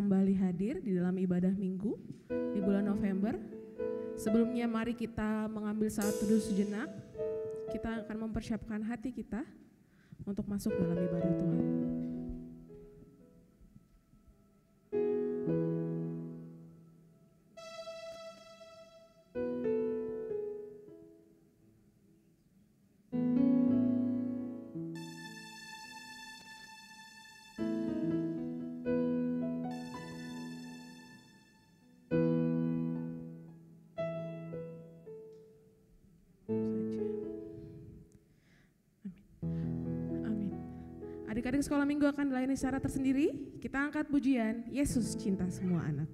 kembali hadir di dalam ibadah minggu di bulan November. Sebelumnya mari kita mengambil saat teduh sejenak. Kita akan mempersiapkan hati kita untuk masuk dalam ibadah Tuhan. Adik-adik sekolah minggu akan dilayani secara tersendiri. Kita angkat pujian, Yesus cinta semua anak.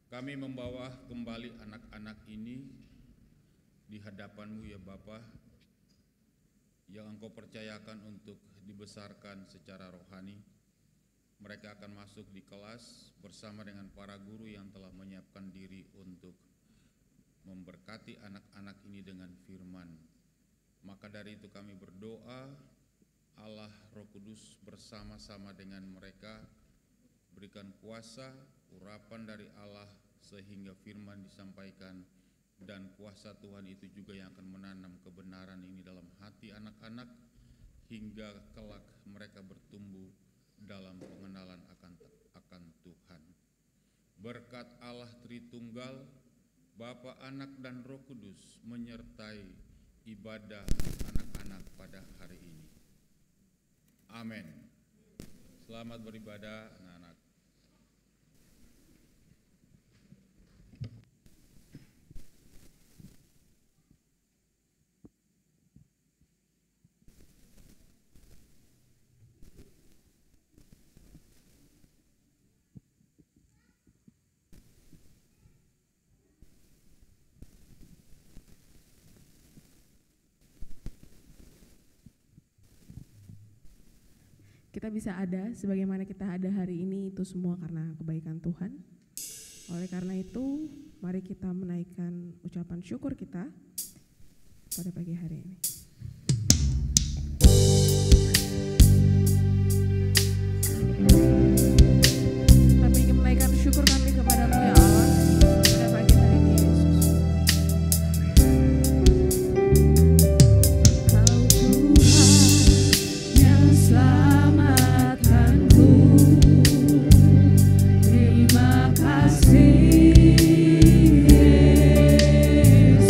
Kami membawa kembali anak-anak ini di hadapan-Mu ya Bapa, yang Engkau percayakan untuk dibesarkan secara rohani. Mereka akan masuk di kelas bersama dengan para guru yang telah menyiapkan diri untuk memberkati anak-anak ini dengan firman. Maka dari itu kami berdoa, Allah Roh Kudus bersama-sama dengan mereka, berikan kuasa, urapan dari Allah sehingga firman disampaikan, dan kuasa Tuhan itu juga yang akan menanam kebenaran ini dalam hati anak-anak hingga kelak mereka bertumbuh dalam pengenalan akan Tuhan. Berkat Allah Tritunggal, Bapa, Anak, dan Roh Kudus menyertai ibadah anak-anak pada hari ini. Amin. Selamat beribadah anak-anak. Kita bisa ada sebagaimana kita ada hari ini itu semua karena kebaikan Tuhan. Oleh karena itu, mari kita menaikkan ucapan syukur kita pada pagi hari ini. Kami ingin menaikkan syukur kami kepada-Mu ya Allah pada pagi hari ini Yesus. Kau Tuhan yang selamatkanku, terima kasih Yesus.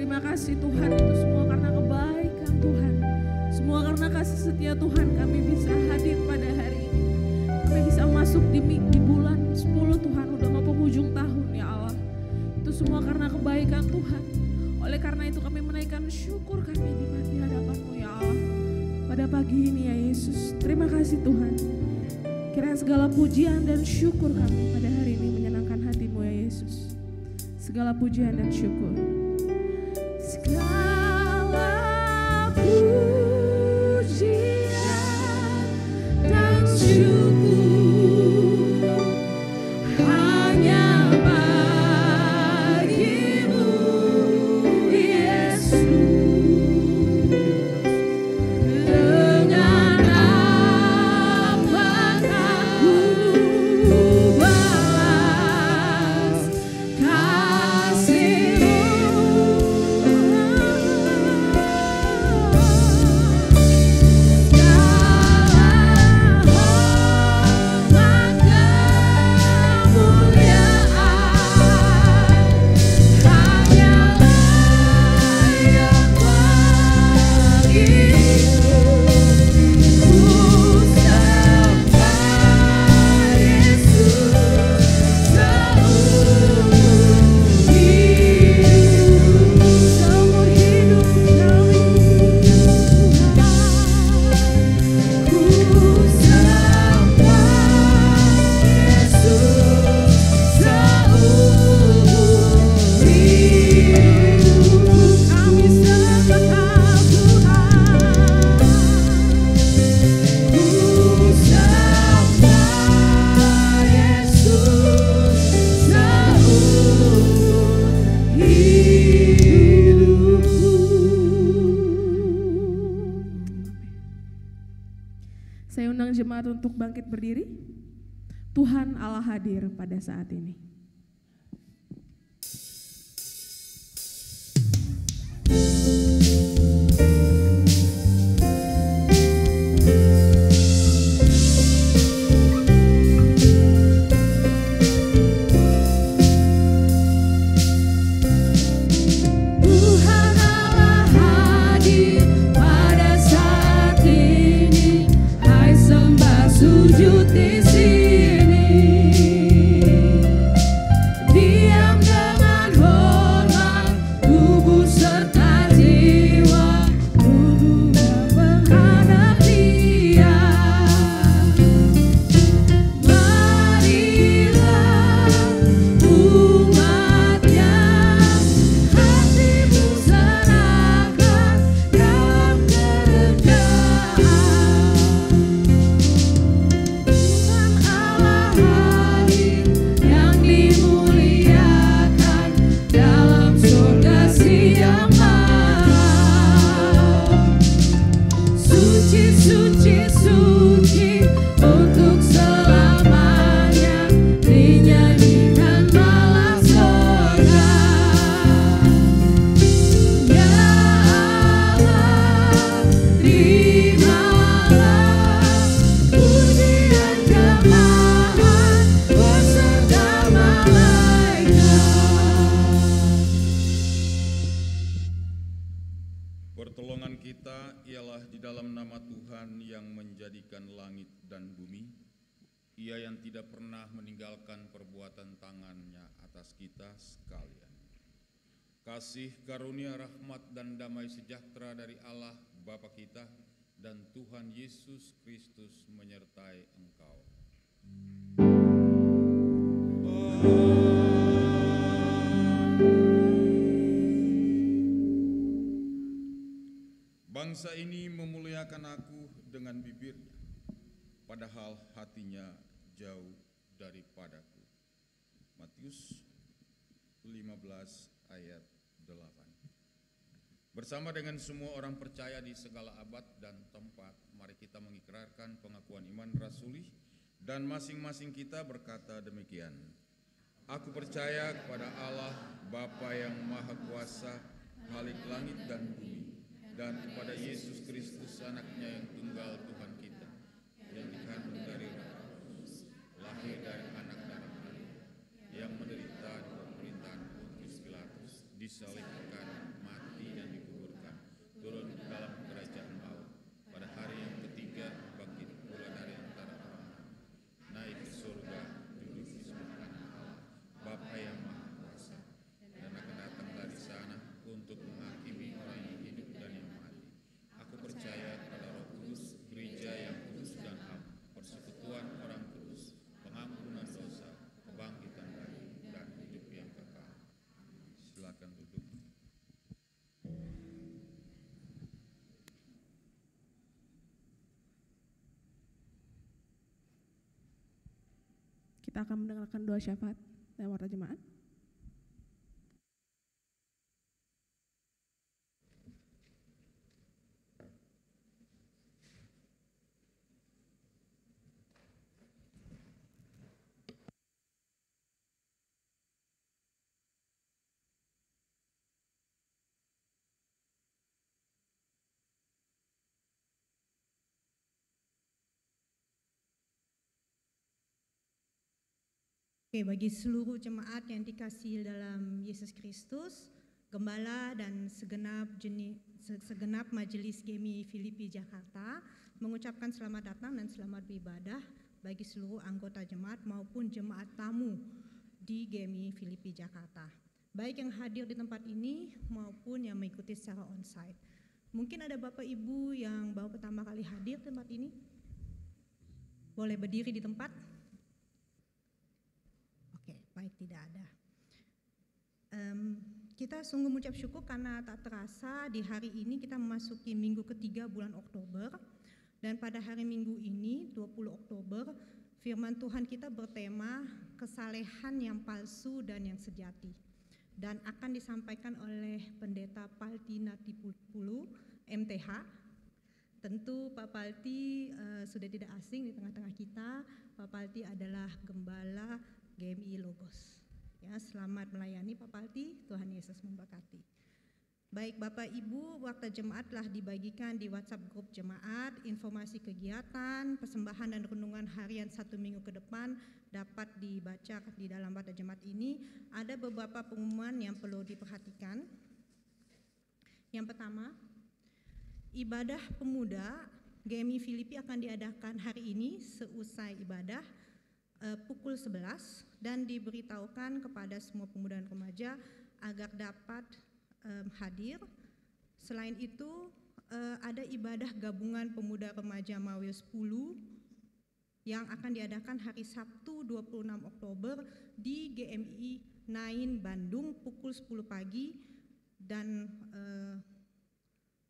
Terima kasih Tuhan, itu semua karena kebaikan Tuhan. Semua karena kasih setia Tuhan kami bisa hadir pada hari ini. Kami bisa masuk di bulan 10 Tuhan, udah mau penghujung tahun ya Allah. Itu semua karena kebaikan Tuhan. Oleh karena itu kami menaikkan syukur kami di hadapan-Mu ya Allah. Pada pagi ini ya Yesus, terima kasih Tuhan. Kiranya segala pujian dan syukur kami pada hari ini menyenangkan hati-Mu ya Yesus. Segala pujian dan syukur. Segala pujian dan syukur hanya bagi-Mu Yesus. Dengan apakah ku balas kasih-Mu? Saya undang jemaat untuk bangkit berdiri. Tuhan Allah hadir pada saat ini. Tuhan Allah hadir pada saat ini. Hai sembah sujud di sini. Diam dengan hormat, tubuh serta jiwa, tubuh menghadap Dia. Marilah umatnya, hatimu serahkan dalam kerendahan. Tuhan Allah hadir yang dimuliakan dalam surga siang malam. Suci, suci, suci untuk selamanya, dinyanyikan malam surga. Ya Allah, terimalah pujian jemaat beserta malaikat. Pertolongan kita ialah di dalam nama Tuhan yang menjadikan langit dan bumi. Ia yang tidak pernah meninggalkan perbuatan tangannya atas kita sekalian. Kasih karunia, rahmat, dan damai sejahtera dari Allah Bapa kita dan Tuhan Yesus Kristus menyertai engkau. Bangsa ini memuliakan aku dengan bibirnya, padahal hatinya jauh daripadaku. Matius 15 ayat 8. Bersama dengan semua orang percaya di segala abad dan tempat, mari kita mengikrarkan pengakuan iman rasuli dan masing-masing kita berkata demikian. Aku percaya kepada Allah, Bapa yang Maha Kuasa, Khalik langit dan bumi, dan kepada Yesus Kristus anaknya yang tunggal Tuhan kita, yang dikandung dari Roh Kudus, lahir dari anak darah Maria, yang menderita di pemerintahan Pontius Pilatus, disalibkan, mati kita akan mendengarkan doa syafaat dan warta jemaat. Oke, bagi seluruh jemaat yang dikasihi dalam Yesus Kristus, Gembala dan segenap majelis GEMI Filipi Jakarta mengucapkan selamat datang dan selamat beribadah bagi seluruh anggota jemaat maupun jemaat tamu di GEMI Filipi Jakarta, baik yang hadir di tempat ini maupun yang mengikuti secara onsite. Mungkin ada Bapak Ibu yang baru pertama kali hadir di tempat ini, boleh berdiri di tempat. Oke, baik, tidak ada. Kita sungguh mengucap syukur karena tak terasa di hari ini kita memasuki minggu ketiga bulan Oktober, dan pada hari Minggu ini 20 Oktober firman Tuhan kita bertema kesalehan yang palsu dan yang sejati, dan akan disampaikan oleh Pendeta Palti Natipulu MTH. Tentu Pak Palti sudah tidak asing di tengah-tengah kita. Pak Palti adalah Gembala GMI Logos. Ya, selamat melayani Pak Palti, Tuhan Yesus memberkati. Baik Bapak Ibu, waktu jemaat telah dibagikan di WhatsApp grup jemaat. Informasi kegiatan, persembahan dan renungan harian 1 minggu ke depan dapat dibaca di dalam waktu jemaat ini. Ada beberapa pengumuman yang perlu diperhatikan. Yang pertama, ibadah pemuda GMI Filipi akan diadakan hari ini seusai ibadah pukul 11, dan diberitahukan kepada semua pemuda dan remaja agar dapat hadir. Selain itu ada ibadah gabungan pemuda remaja Mawil 10 yang akan diadakan hari Sabtu 26 Oktober di GMI Nain Bandung pukul 10 pagi, dan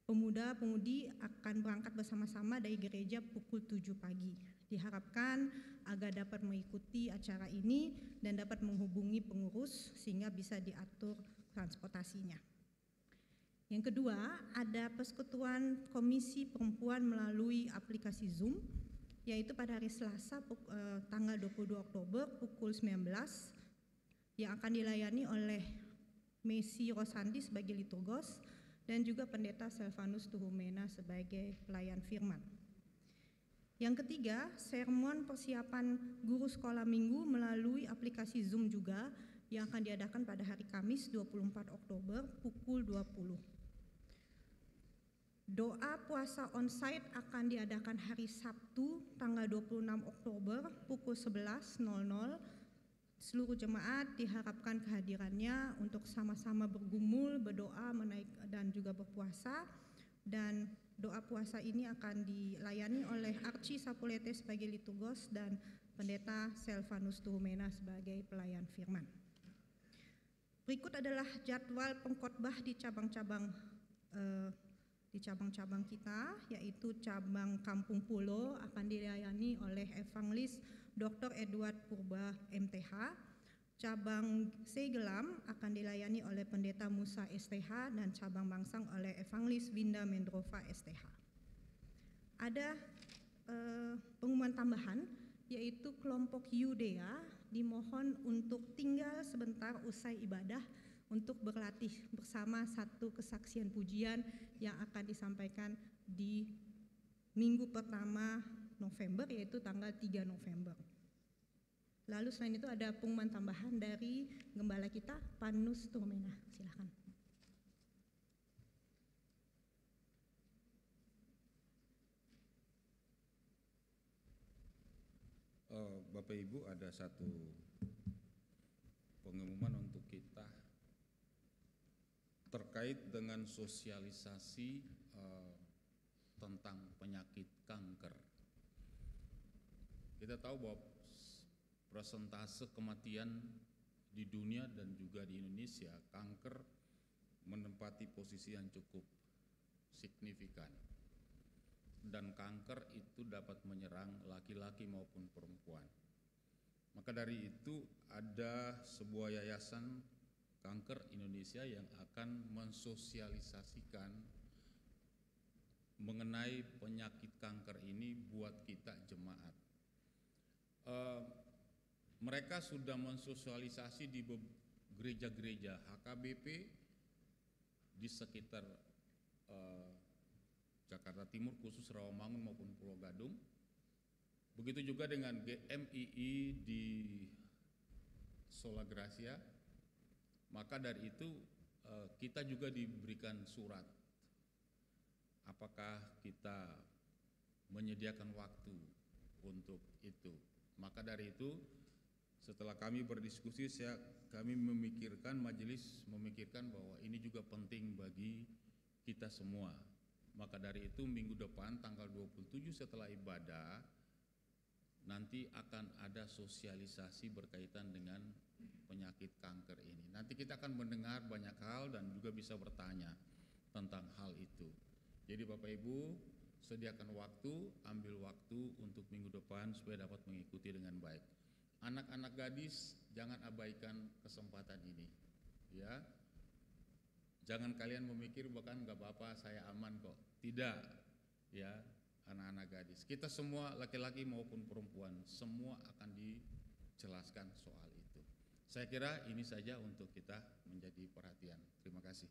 pemuda-pemudi akan berangkat bersama-sama dari gereja pukul 7 pagi. Diharapkan agar dapat mengikuti acara ini dan dapat menghubungi pengurus sehingga bisa diatur transportasinya. Yang kedua, ada persekutuan Komisi Perempuan melalui aplikasi Zoom, yaitu pada hari Selasa tanggal 22 Oktober pukul 19, yang akan dilayani oleh Messi Rosanti sebagai liturgos dan juga Pendeta Selvanus Tuhumena sebagai pelayan firman. Yang ketiga, sermon persiapan guru sekolah minggu melalui aplikasi Zoom juga yang akan diadakan pada hari Kamis 24 Oktober pukul 20. Doa puasa onsite akan diadakan hari Sabtu tanggal 26 Oktober pukul 11.00. Seluruh jemaat diharapkan kehadirannya untuk sama-sama bergumul, berdoa, dan juga berpuasa. Dan doa puasa ini akan dilayani oleh Archie Sapulete sebagai liturgos dan Pendeta Selvanus Tuhumena sebagai pelayan firman. Berikut adalah jadwal pengkhotbah di cabang-cabang kita, yaitu cabang Kampung Pulo akan dilayani oleh Evangelis Dr. Edward Purba MTH. Cabang Segelam akan dilayani oleh Pendeta Musa STH, dan cabang Bangsang oleh Evangelis Winda Mendrova STH. Ada pengumuman tambahan, yaitu kelompok Yudea dimohon untuk tinggal sebentar usai ibadah untuk berlatih bersama satu kesaksian pujian yang akan disampaikan di minggu pertama November, yaitu tanggal 3 November. Lalu selain itu ada pengumuman tambahan dari Gembala kita, Panus Tuhumena. Silakan. Bapak Ibu, ada satu pengumuman untuk kita terkait dengan sosialisasi tentang penyakit kanker. Kita tahu bahwa persentase kematian di dunia dan juga di Indonesia, kanker menempati posisi yang cukup signifikan, dan kanker itu dapat menyerang laki-laki maupun perempuan. Maka dari itu ada sebuah yayasan kanker Indonesia yang akan mensosialisasikan mengenai penyakit kanker ini buat kita jemaat. Mereka sudah mensosialisasi di gereja-gereja HKBP di sekitar Jakarta Timur, khusus Rawamangun maupun Pulau Gadung. Begitu juga dengan GMII di Sola Gracia. Maka dari itu kita juga diberikan surat apakah kita menyediakan waktu untuk itu. Maka dari itu setelah kami berdiskusi, kami memikirkan, majelis memikirkan bahwa ini juga penting bagi kita semua. Maka dari itu minggu depan tanggal 27 setelah ibadah nanti akan ada sosialisasi berkaitan dengan penyakit kanker ini. Nanti kita akan mendengar banyak hal dan juga bisa bertanya tentang hal itu. Jadi Bapak Ibu, sediakan waktu, ambil waktu untuk minggu depan supaya dapat mengikuti dengan baik. Anak-anak gadis, jangan abaikan kesempatan ini, ya. Jangan kalian memikir bahkan nggak apa-apa, saya aman kok. Tidak, ya. Anak-anak gadis, kita semua laki-laki maupun perempuan, semua akan dijelaskan soal itu. Saya kira ini saja untuk kita menjadi perhatian. Terima kasih.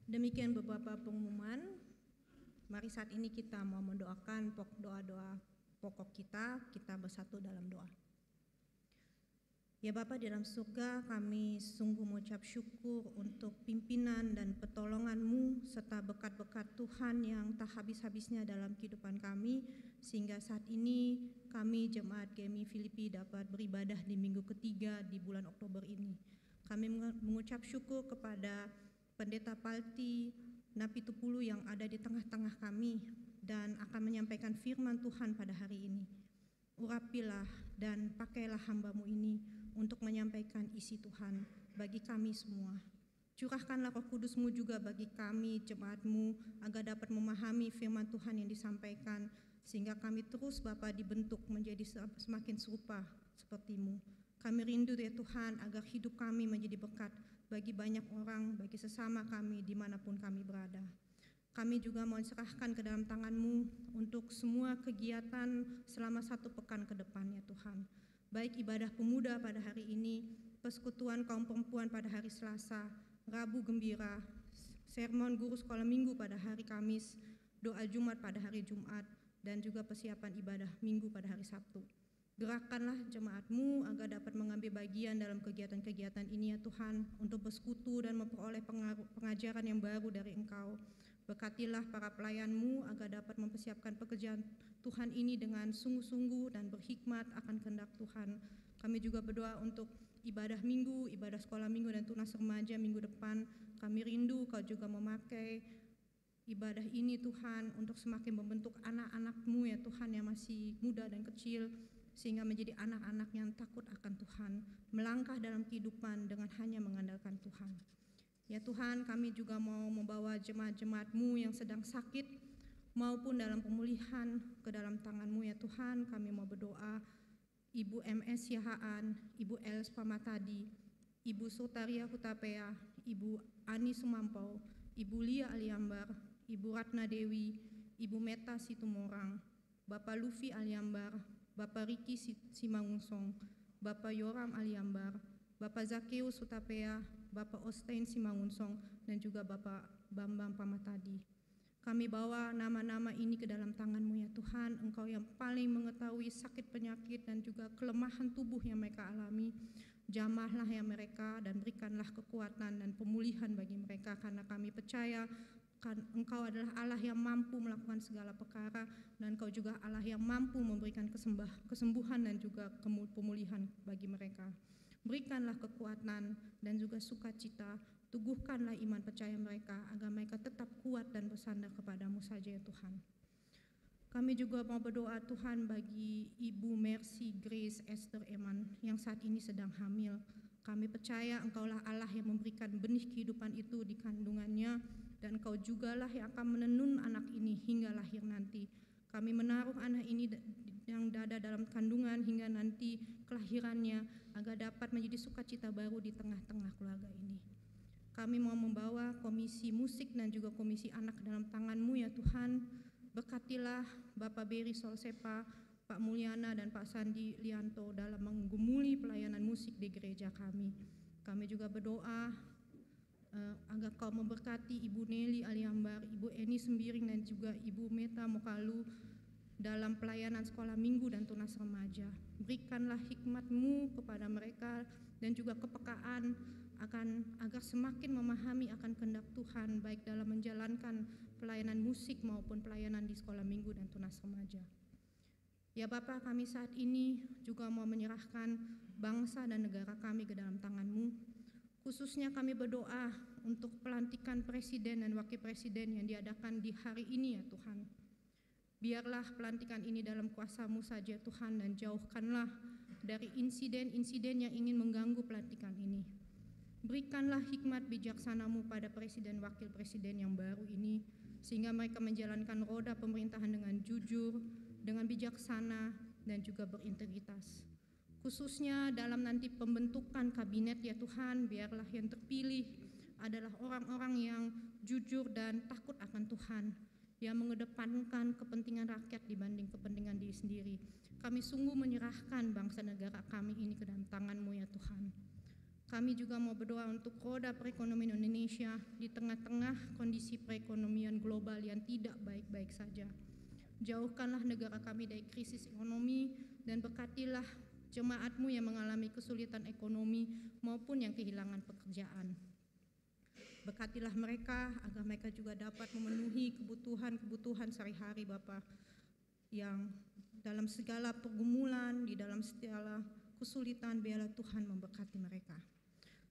Demikian beberapa pengumuman. Mari saat ini kita mau mendoakan doa-doa pokok kita bersatu dalam doa. Ya Bapa di dalam surga, kami sungguh mengucap syukur untuk pimpinan dan pertolongan-Mu serta berkat-berkat Tuhan yang tak habis-habisnya dalam kehidupan kami, sehingga saat ini kami jemaat GMI Filipi dapat beribadah di minggu ketiga di bulan Oktober ini. Kami mengucap syukur kepada Pendeta Palti Napitupulu yang ada di tengah-tengah kami dan akan menyampaikan firman Tuhan pada hari ini. Urapilah dan pakailah hamba-Mu ini untuk menyampaikan isi Tuhan bagi kami semua. Curahkanlah Roh Kudus-Mu juga bagi kami jemaat-Mu agar dapat memahami firman Tuhan yang disampaikan, sehingga kami terus Bapa dibentuk menjadi semakin serupa seperti-Mu. Kami rindu ya Tuhan agar hidup kami menjadi berkat bagi banyak orang, bagi sesama kami dimanapun kami berada. Kami juga mau serahkan ke dalam tangan-Mu untuk semua kegiatan selama 1 pekan ke depan ya Tuhan. Baik ibadah pemuda pada hari ini, persekutuan kaum perempuan pada hari Selasa, Rabu Gembira, sermon guru sekolah minggu pada hari Kamis, doa Jumat pada hari Jumat, dan juga persiapan ibadah minggu pada hari Sabtu. Gerakkanlah jemaat-Mu agar dapat mengambil bagian dalam kegiatan-kegiatan ini ya Tuhan, untuk bersekutu dan memperoleh pengajaran yang baru dari Engkau. Berkatilah para pelayan-Mu agar dapat mempersiapkan pekerjaan Tuhan ini dengan sungguh-sungguh dan berhikmat akan kehendak Tuhan. Kami juga berdoa untuk ibadah minggu, ibadah sekolah minggu dan tunas remaja minggu depan. Kami rindu Kau juga memakai ibadah ini Tuhan untuk semakin membentuk anak-anak-Mu ya Tuhan yang masih muda dan kecil, sehingga menjadi anak-anak yang takut akan Tuhan, melangkah dalam kehidupan dengan hanya mengandalkan Tuhan. Ya Tuhan, kami juga mau membawa jemaat-jemaat-Mu yang sedang sakit maupun dalam pemulihan ke dalam tangan-Mu ya Tuhan. Kami mau berdoa Ibu MS Yahaan, Ibu Els Pamatadi, Ibu Sotaria Hutapea, Ibu Ani Sumampau, Ibu Lia Aliambar, Ibu Ratna Dewi, Ibu Meta Situmorang, Bapak Lufi Aliambar, Bapak Riki Simangunsong, Bapak Yoram Aliambar, Bapak Zakeus Hutapea, Bapak Ostain Simangunsong, dan juga Bapak Bambang Pamatadi. Kami bawa nama-nama ini ke dalam tangan-Mu ya Tuhan. Engkau yang paling mengetahui sakit penyakit dan juga kelemahan tubuh yang mereka alami. Jamahlah ya mereka dan berikanlah kekuatan dan pemulihan bagi mereka, karena kami percaya Engkau adalah Allah yang mampu melakukan segala perkara, dan Engkau juga Allah yang mampu memberikan kesembuhan dan juga pemulihan bagi mereka. Berikanlah kekuatan dan juga sukacita, teguhkanlah iman percaya mereka agar mereka tetap kuat dan bersandar kepadamu saja ya Tuhan. Kami juga mau berdoa Tuhan bagi Ibu Mercy Grace Esther Eman yang saat ini sedang hamil. Kami percaya Engkaulah Allah yang memberikan benih kehidupan itu di kandungannya, dan Engkau jugalah yang akan menenun anak ini hingga lahir nanti. Kami menaruh anak ini yang ada dalam kandungan hingga nanti kelahirannya agar dapat menjadi sukacita baru di tengah-tengah keluarga ini. Kami mau membawa komisi musik dan juga komisi anak dalam tangan-Mu ya Tuhan. Berkatilah Bapak Beri Solsepa, Pak Mulyana dan Pak Sandi Lianto dalam menggumuli pelayanan musik di gereja kami. Kami juga berdoa agar Kau memberkati Ibu Nelly Aliambar, Ibu Eni Sembiring dan juga Ibu Meta Mokalu dalam pelayanan sekolah minggu dan tunas remaja. Berikanlah hikmat-Mu kepada mereka dan juga kepekaan agar semakin memahami akan kehendak Tuhan baik dalam menjalankan pelayanan musik maupun pelayanan di sekolah minggu dan tunas remaja. Ya Bapa, kami saat ini juga mau menyerahkan bangsa dan negara kami ke dalam tangan-Mu. Khususnya kami berdoa untuk pelantikan presiden dan wakil presiden yang diadakan di hari ini ya Tuhan. Biarlah pelantikan ini dalam kuasa-Mu saja Tuhan, dan jauhkanlah dari insiden-insiden yang ingin mengganggu pelantikan ini. Berikanlah hikmat bijaksana-Mu pada presiden wakil presiden yang baru ini, sehingga mereka menjalankan roda pemerintahan dengan jujur, dengan bijaksana, dan juga berintegritas. Khususnya dalam nanti pembentukan kabinet ya Tuhan, biarlah yang terpilih adalah orang-orang yang jujur dan takut akan Tuhan, yang mengedepankan kepentingan rakyat dibanding kepentingan diri sendiri. Kami sungguh menyerahkan bangsa negara kami ini ke dalam tangan-Mu ya Tuhan. Kami juga mau berdoa untuk roda perekonomian Indonesia di tengah-tengah kondisi perekonomian global yang tidak baik-baik saja. Jauhkanlah negara kami dari krisis ekonomi dan berkatilah jemaat-Mu yang mengalami kesulitan ekonomi maupun yang kehilangan pekerjaan. Berkatilah mereka agar mereka juga dapat memenuhi kebutuhan-kebutuhan sehari-hari Bapa, yang dalam segala pergumulan, di dalam segala kesulitan, biarlah Tuhan memberkati mereka.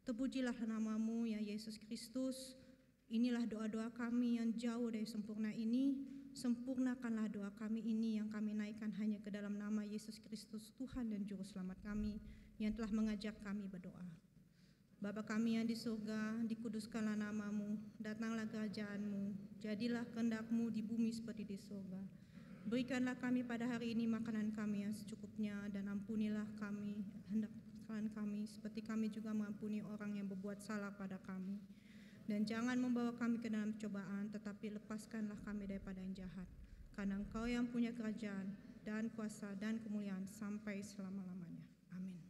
Terpujilah nama-Mu ya Yesus Kristus. Inilah doa-doa kami yang jauh dari sempurna ini. Sempurnakanlah doa kami ini yang kami naikkan hanya ke dalam nama Yesus Kristus, Tuhan dan Juru Selamat kami, yang telah mengajak kami berdoa. Bapa kami yang di surga, dikuduskanlah nama-Mu, datanglah kerajaan-Mu, jadilah kehendak-Mu di bumi seperti di surga. Berikanlah kami pada hari ini makanan kami yang secukupnya, dan ampunilah kami hendak kesalahan kami, seperti kami juga mengampuni orang yang berbuat salah pada kami. Dan jangan membawa kami ke dalam cobaan, tetapi lepaskanlah kami daripada yang jahat. Karena Engkau yang punya kerajaan dan kuasa dan kemuliaan sampai selama-lamanya. Amin.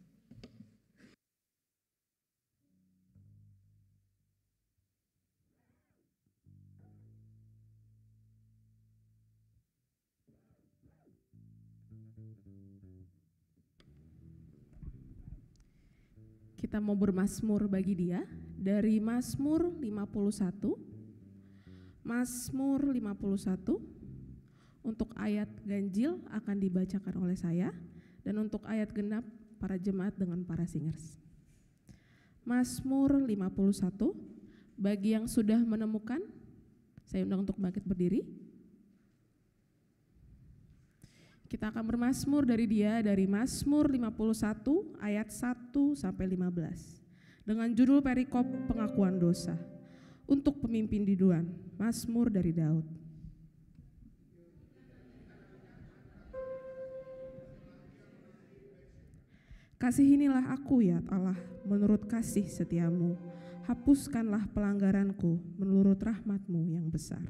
Kita mau bermazmur bagi Dia dari Mazmur 51. Mazmur 51 untuk ayat ganjil akan dibacakan oleh saya, dan untuk ayat genap para jemaat dengan para singers. Mazmur 51, bagi yang sudah menemukan, saya undang untuk bangkit berdiri. Kita akan bermazmur dari Dia dari Mazmur 51 ayat 1 sampai 15 dengan judul perikop pengakuan dosa. Untuk pemimpin diduan, Mazmur dari Daud. Kasihinilah aku ya Allah menurut kasih setiamu, hapuskanlah pelanggaranku menurut rahmat-Mu yang besar.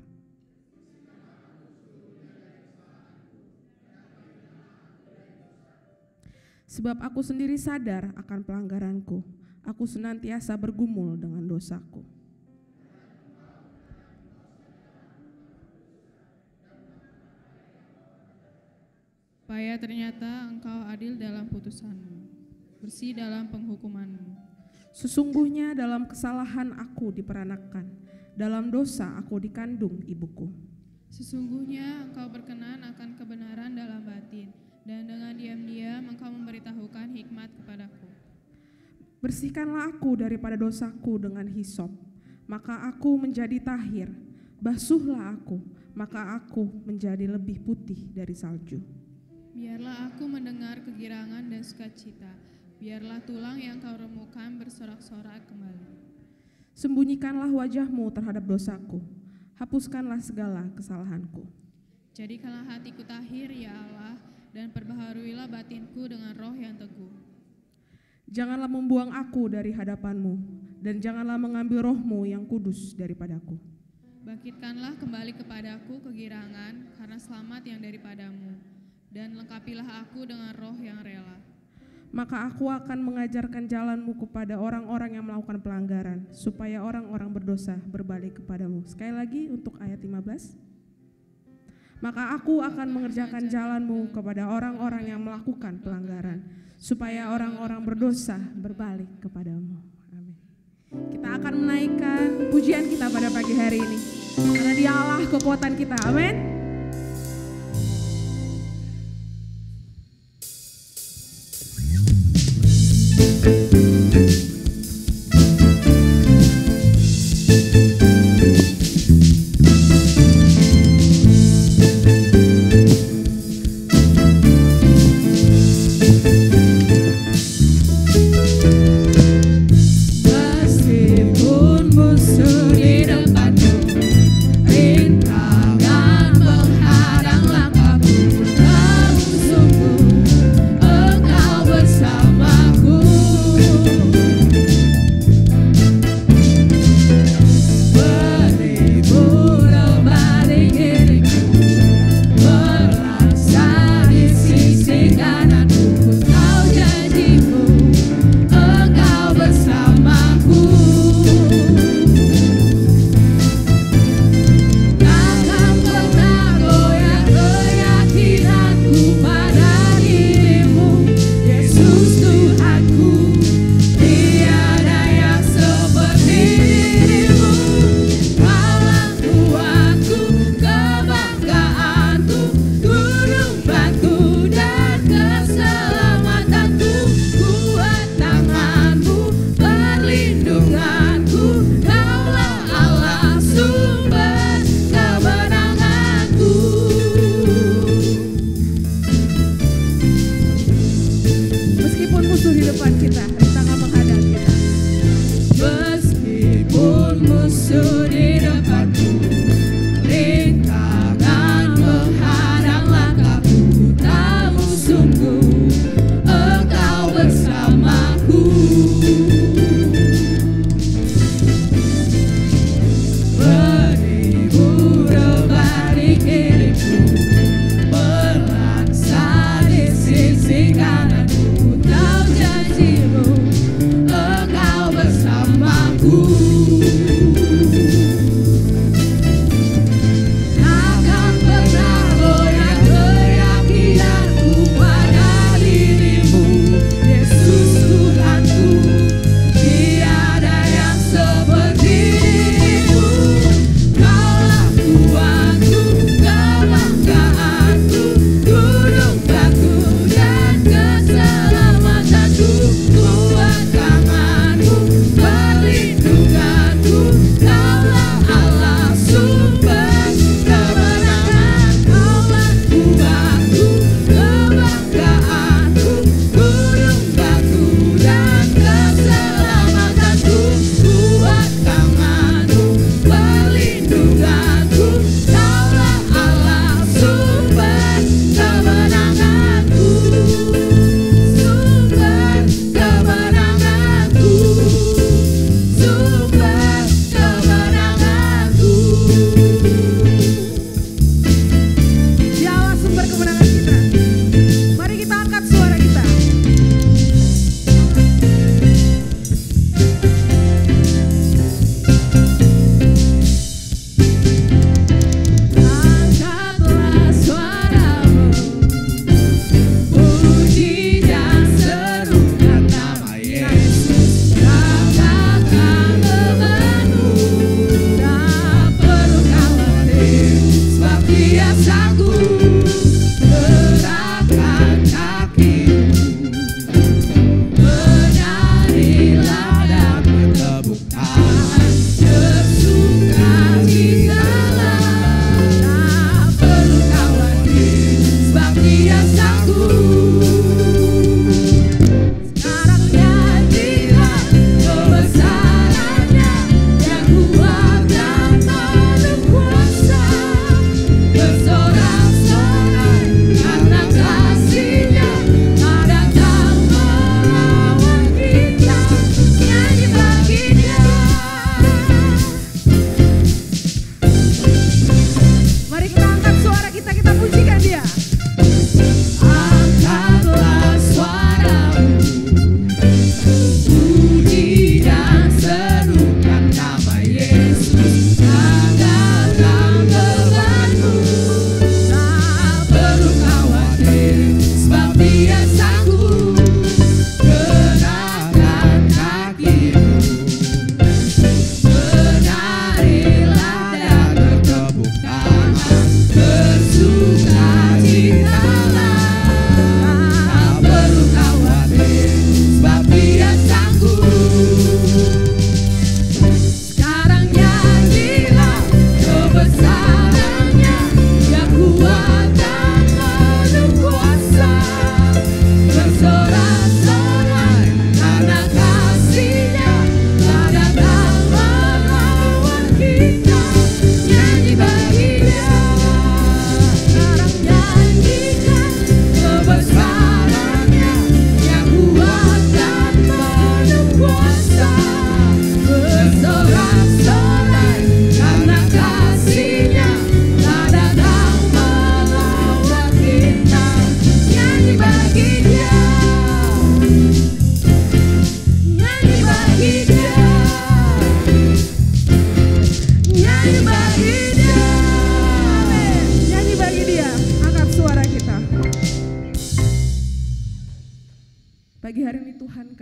Sebab aku sendiri sadar akan pelanggaranku, aku senantiasa bergumul dengan dosaku. Supaya ternyata Engkau adil dalam putusan-Mu, bersih dalam penghukuman-Mu. Sesungguhnya dalam kesalahan aku diperanakkan, dalam dosa aku dikandung ibuku. Sesungguhnya Engkau berkenan akan kebenaran dalam batin, dan dengan diam-diam Engkau memberitahukan hikmat kepadaku. Bersihkanlah aku daripada dosaku dengan hisop, maka aku menjadi tahir. Basuhlah aku, maka aku menjadi lebih putih dari salju. Biarlah aku mendengar kegirangan dan sukacita, biarlah tulang yang Kau remukan bersorak-sorak kembali. Sembunyikanlah wajah-Mu terhadap dosaku, hapuskanlah segala kesalahanku. Jadikanlah hatiku tahir, ya Allah, dan perbaharuilah batinku dengan roh yang teguh. Janganlah membuang aku dari hadapan-Mu, dan janganlah mengambil roh-Mu yang kudus daripadaku. Bangkitkanlah kembali kepadaku kegirangan karena selamat yang daripadamu, dan lengkapilah aku dengan roh yang rela. Maka aku akan mengajarkan jalan-Mu kepada orang-orang yang melakukan pelanggaran, supaya orang-orang berdosa berbalik kepadamu. Sekali lagi untuk ayat 15. Maka aku akan mengerjakan jalan-Mu kepada orang-orang yang melakukan pelanggaran, supaya orang-orang berdosa berbalik kepadamu. Amin. Kita akan menaikkan pujian kita pada pagi hari ini, karena Dia Allah kekuatan kita. Amin. Meskipun musuh di depanmu, rintangan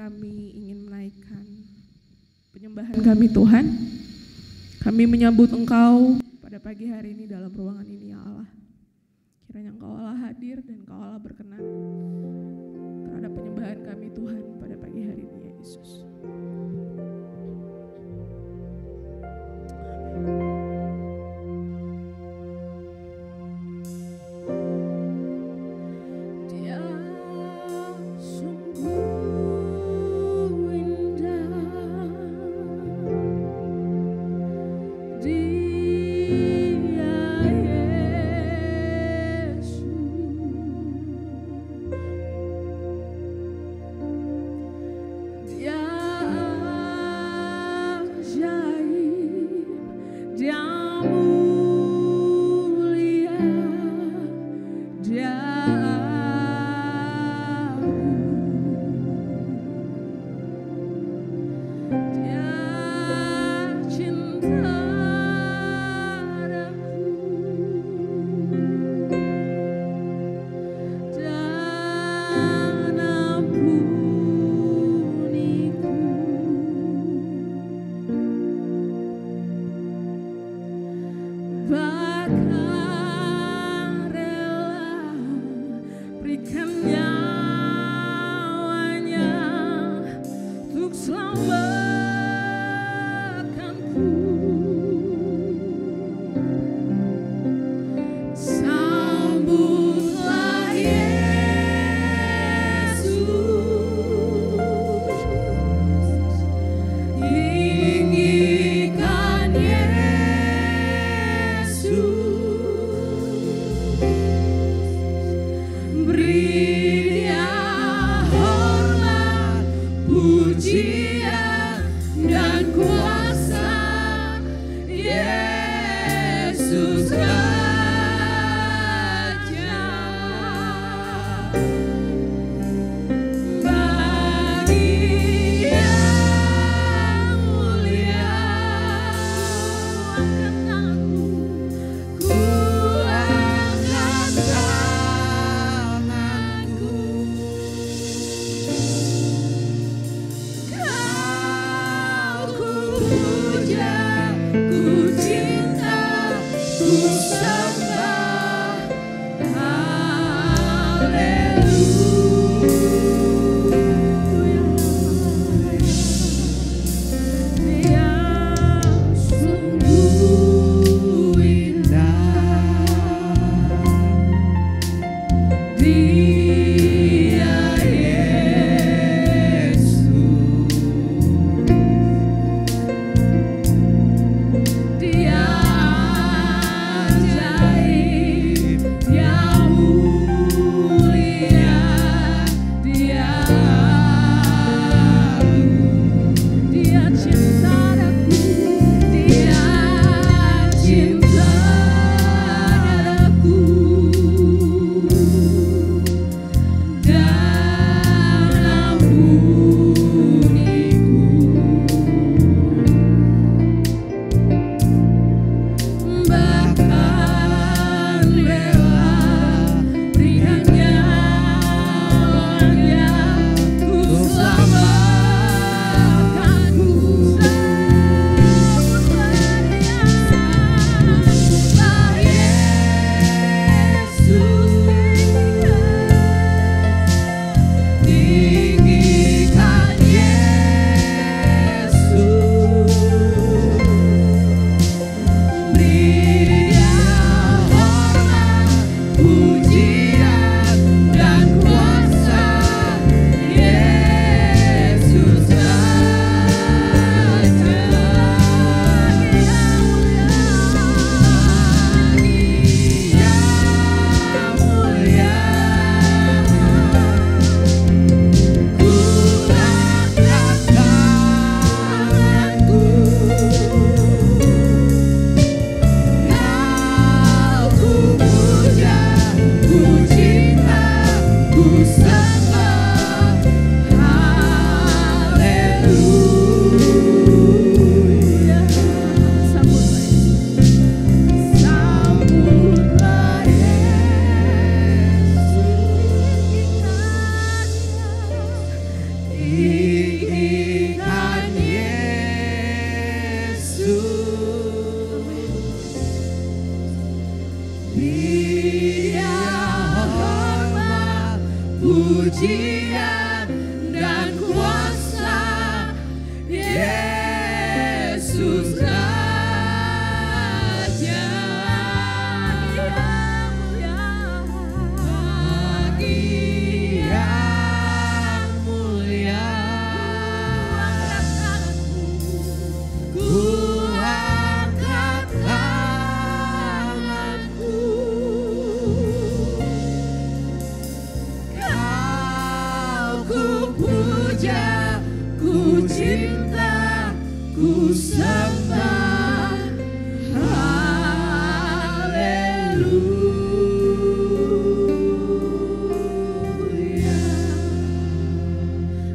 kami ingin menaikkan penyembahan kami Tuhan. Kami menyambut Engkau pada pagi hari ini dalam ruangan ini ya Allah. Kiranya Engkau Allah hadir dan Engkau Allah berkenan terhadap penyembahan kami Tuhan pada pagi hari ini ya Yesus. Yesus pujian dan kuasa Yesus Raja. Bagi yang mulia, ku angkat tanganku. Kau ku puja, ku cinta, ku sembah. Haleluya.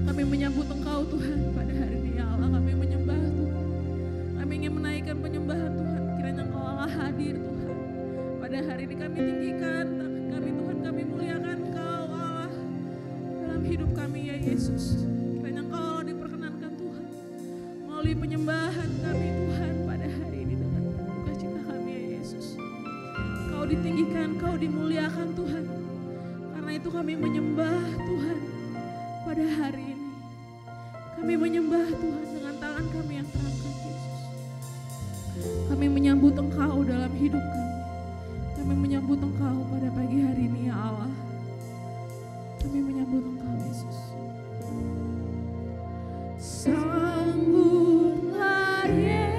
Kami menyambut Engkau Tuhan pada hari ini, ya Allah. Kami menyembah Tuhan. Kami ingin menaikkan penyembahan Tuhan. Kiranya Engkau Allah hadir Tuhan. Pada hari ini kami tinggikan kami Tuhan, kami muliakan Engkau Allah dalam hidup kami ya Yesus. Kiranya Engkau Allah diperkenankan Tuhan melalui penyembahan kami Tuhan pada hari ini dengan buka cita kami ya Yesus. Kau ditinggikan, Kau dimuliakan Tuhan. Karena itu kami menyembah Tuhan pada hari ini. Kami menyembah Tuhan dengan tangan kami yang terangkat Yesus. Kami menyambut Engkau dalam hidup kami. Kami menyambut Engkau pada pagi hari ini ya Allah. Kami menyambut Engkau Yesus. Sambutlah Yesus,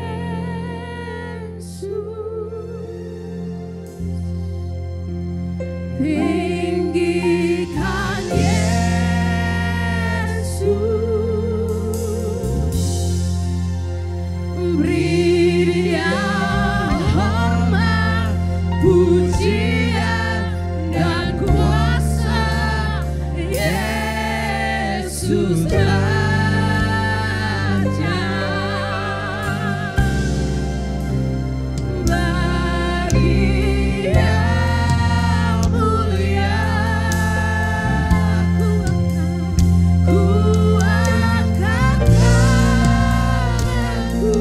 tinggikan Yesus, beri Dia hormat, pujian dan kuasa Yesus Raja. Bagi yang mulia, ku angkat tanganku.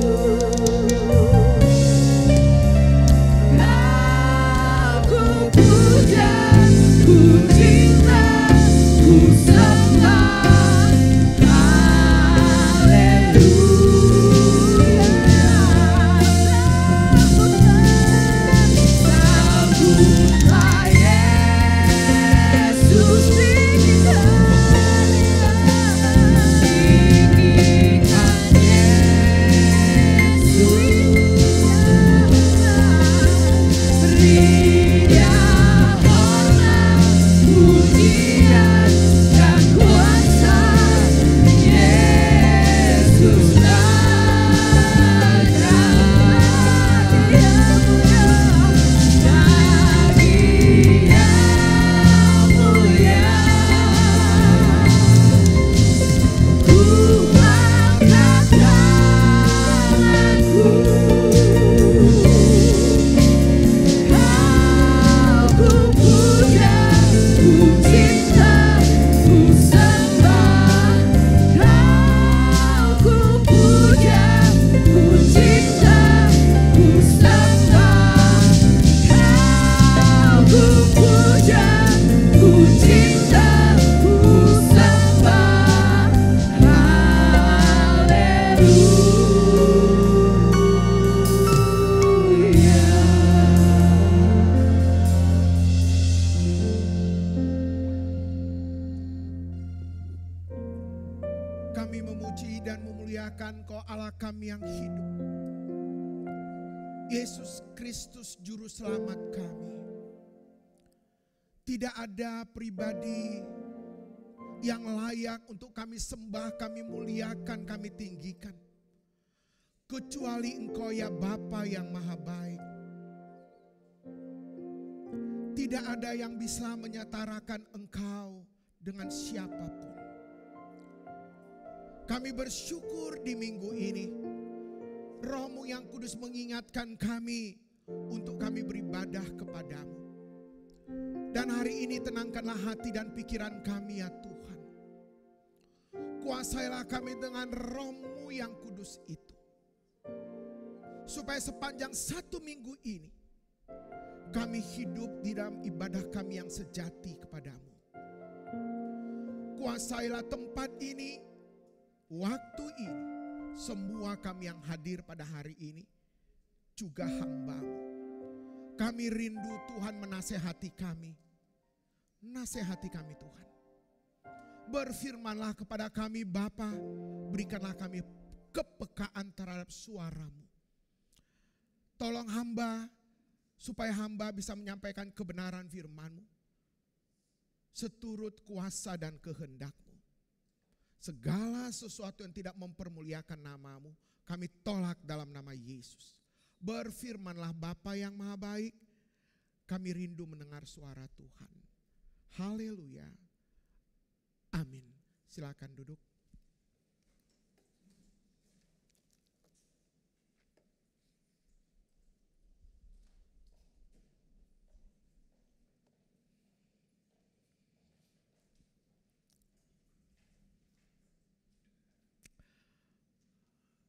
Kau ku puja, ku cinta, ku sembah. Haleluya. Sambutlah Yesus, tinggikan Yesus, beri Dia hormat, pujian dan kuasa Yesus Raja. Bagi yang mulia, ku angkat tanganku. Kau ku puja, ku cinta, ku sembah. Kau ku puja, ku cinta, ku sembah. Kau ku puja, ku cinta, ku sembah. Haleluya. Kami memuji dan memuliakan Kau Allah kami yang hidup. Yesus Kristus Juru Selamat kami. Tidak ada pribadi yang layak untuk kami sembah, kami muliakan, kami tinggikan. Kecuali Engkau ya Bapa yang maha baik. Tidak ada yang bisa menyetarakan Engkau dengan siapapun. Kami bersyukur di minggu ini, Roh-Mu yang kudus mengingatkan kami untuk kami beribadah kepadamu. Dan hari ini tenangkanlah hati dan pikiran kami ya Tuhan. Kuasailah kami dengan Roh-Mu yang kudus itu. Supaya sepanjang satu minggu ini, kami hidup di dalam ibadah kami yang sejati kepadamu. Kuasailah tempat ini, waktu ini, semua kami yang hadir pada hari ini, juga hamba-Mu. Kami rindu Tuhan menasehati kami. Nasihati kami Tuhan. Berfirmanlah kepada kami Bapa, berikanlah kami kepekaan terhadap suara-Mu. Tolong hamba, supaya hamba bisa menyampaikan kebenaran firman-Mu seturut kuasa dan kehendak-Mu. Segala sesuatu yang tidak mempermuliakan nama-Mu, kami tolak dalam nama Yesus. Berfirmanlah Bapa yang maha baik, kami rindu mendengar suara Tuhan. Haleluya. Amin. Silakan duduk.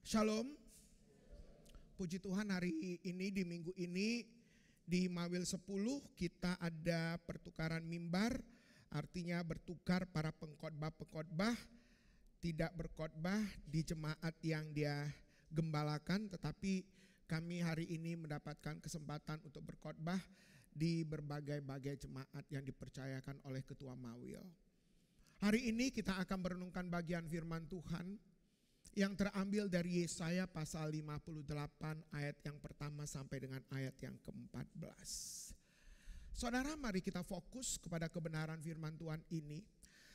Shalom. Puji Tuhan, hari ini di minggu ini di Mawil 10 kita ada pertukaran mimbar. Artinya bertukar para pengkhotbah-pengkhotbah tidak berkhotbah di jemaat yang dia gembalakan, tetapi kami hari ini mendapatkan kesempatan untuk berkhotbah di berbagai-bagai jemaat yang dipercayakan oleh ketua Mawil. Hari ini kita akan merenungkan bagian firman Tuhan yang terambil dari Yesaya pasal 58 ayat yang pertama sampai dengan ayat yang ke-14. Saudara, mari kita fokus kepada kebenaran firman Tuhan ini.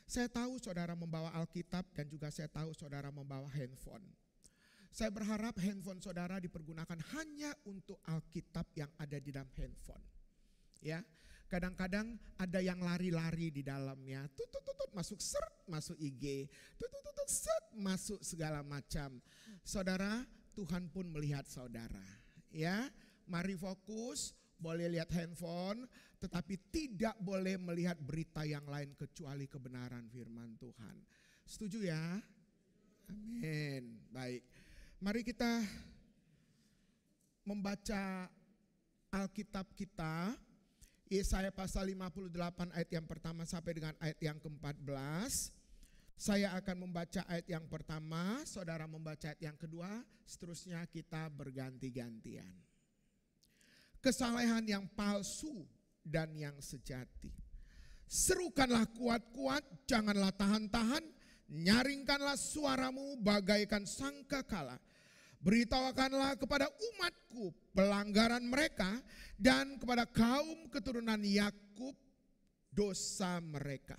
Saya tahu saudara membawa Alkitab dan juga saya tahu saudara membawa handphone. Saya berharap handphone saudara dipergunakan hanya untuk Alkitab yang ada di dalam handphone. Ya, kadang-kadang ada yang lari-lari di dalamnya, masuk seret, masuk IG, set, masuk segala macam. Saudara, Tuhan pun melihat saudara. Ya, mari fokus, boleh lihat handphone, tetapi tidak boleh melihat berita yang lain kecuali kebenaran firman Tuhan. Setuju ya? Amin. Baik, mari kita membaca Alkitab kita. Yesaya pasal 58 ayat yang pertama sampai dengan ayat yang ke-14. Saya akan membaca ayat yang pertama, saudara membaca ayat yang kedua, seterusnya kita berganti-gantian. Kesalehan yang palsu dan yang sejati. Serukanlah kuat-kuat, janganlah tahan-tahan, nyaringkanlah suaramu bagaikan sangkakala. Beritahukanlah kepada umatku pelanggaran mereka dan kepada kaum keturunan Yakub dosa mereka.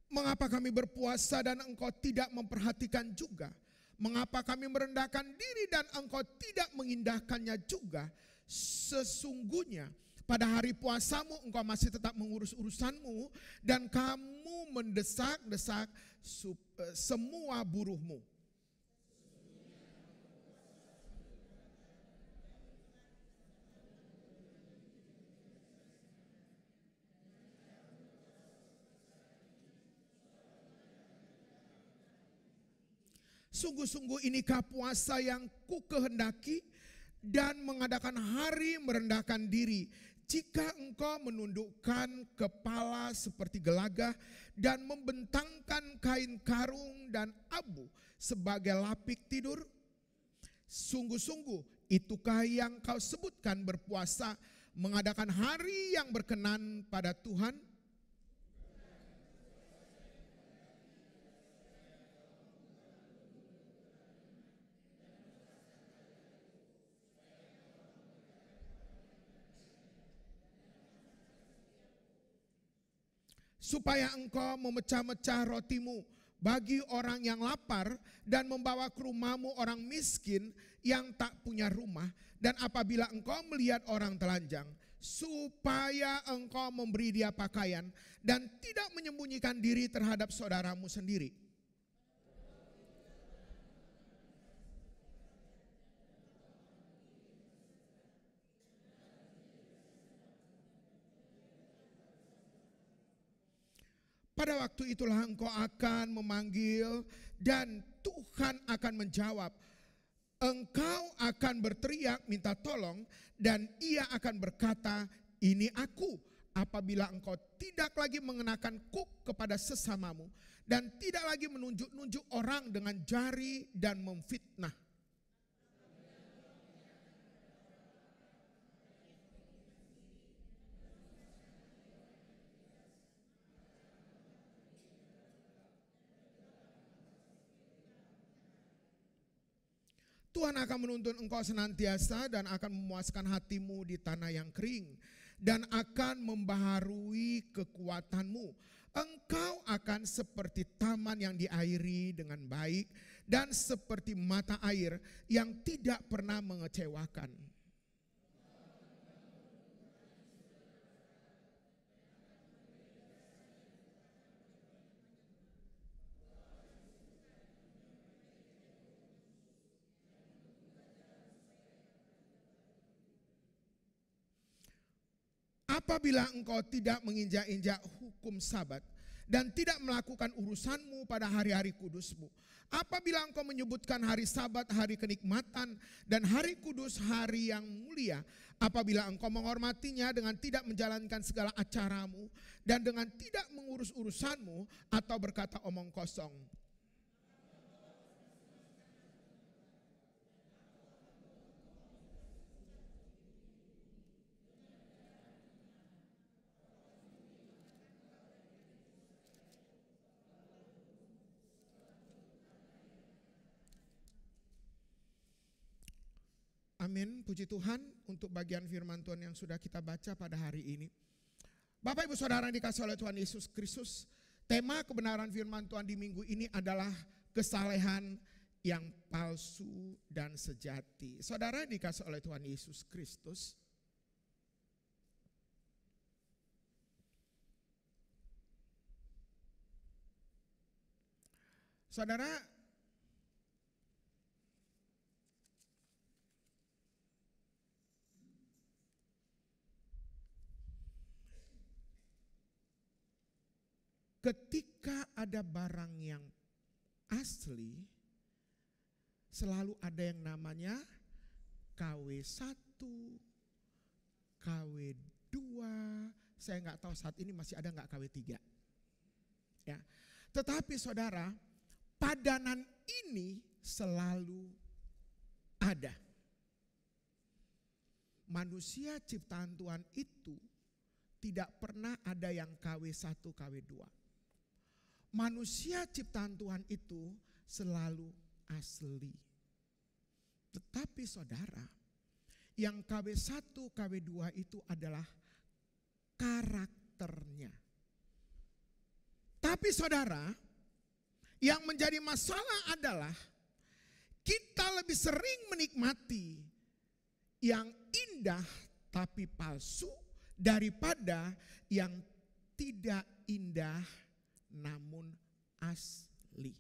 Mengapa kami berpuasa dan engkau tidak memperhatikan juga? Mengapa kami merendahkan diri dan engkau tidak mengindahkannya juga? Sesungguhnya pada hari puasamu engkau masih tetap mengurus urusanmu dan kamu mendesak-desak semua buruhmu. Sungguh-sungguh inikah puasa yang ku kehendaki dan mengadakan hari merendahkan diri. Jika engkau menundukkan kepala seperti gelagah dan membentangkan kain karung dan abu sebagai lapik tidur. Sungguh-sungguh itukah yang kau sebutkan berpuasa, mengadakan hari yang berkenan pada Tuhan? Supaya engkau memecah-mecah rotimu bagi orang yang lapar dan membawa ke rumahmu orang miskin yang tak punya rumah. Dan apabila engkau melihat orang telanjang, supaya engkau memberi dia pakaian dan tidak menyembunyikan diri terhadap saudaramu sendiri. Pada waktu itulah engkau akan memanggil dan Tuhan akan menjawab. Engkau akan berteriak minta tolong dan ia akan berkata, ini aku. Apabila engkau tidak lagi mengenakan kuk kepada sesamamu dan tidak lagi menunjuk-nunjuk orang dengan jari dan memfitnah. Tuhan akan menuntun engkau senantiasa dan akan memuaskan hatimu di tanah yang kering dan akan membaharui kekuatanmu. Engkau akan seperti taman yang diairi dengan baik dan seperti mata air yang tidak pernah mengecewakan. Apabila engkau tidak menginjak-injak hukum Sabat dan tidak melakukan urusanmu pada hari-hari kudusmu. Apabila engkau menyebutkan hari Sabat hari kenikmatan dan hari kudus hari yang mulia. Apabila engkau menghormatinya dengan tidak menjalankan segala acaramu dan dengan tidak mengurus urusanmu atau berkata omong kosong. Amin, puji Tuhan untuk bagian firman Tuhan yang sudah kita baca pada hari ini. Bapak Ibu Saudara yang dikasihi oleh Tuhan Yesus Kristus, tema kebenaran firman Tuhan di minggu ini adalah kesalehan yang palsu dan sejati. Saudara yang dikasihi oleh Tuhan Yesus Kristus, saudara, ketika ada barang yang asli, selalu ada yang namanya KW1, KW2, saya nggak tahu saat ini masih ada nggak KW3. Ya. Tetapi saudara, padanan ini selalu ada. Manusia ciptaan Tuhan itu tidak pernah ada yang KW1, KW2. Manusia ciptaan Tuhan itu selalu asli. Tetapi saudara, yang KW1, KW2 itu adalah karakternya. Tapi saudara, yang menjadi masalah adalah kita lebih sering menikmati yang indah tapi palsu daripada yang tidak indah namun asli.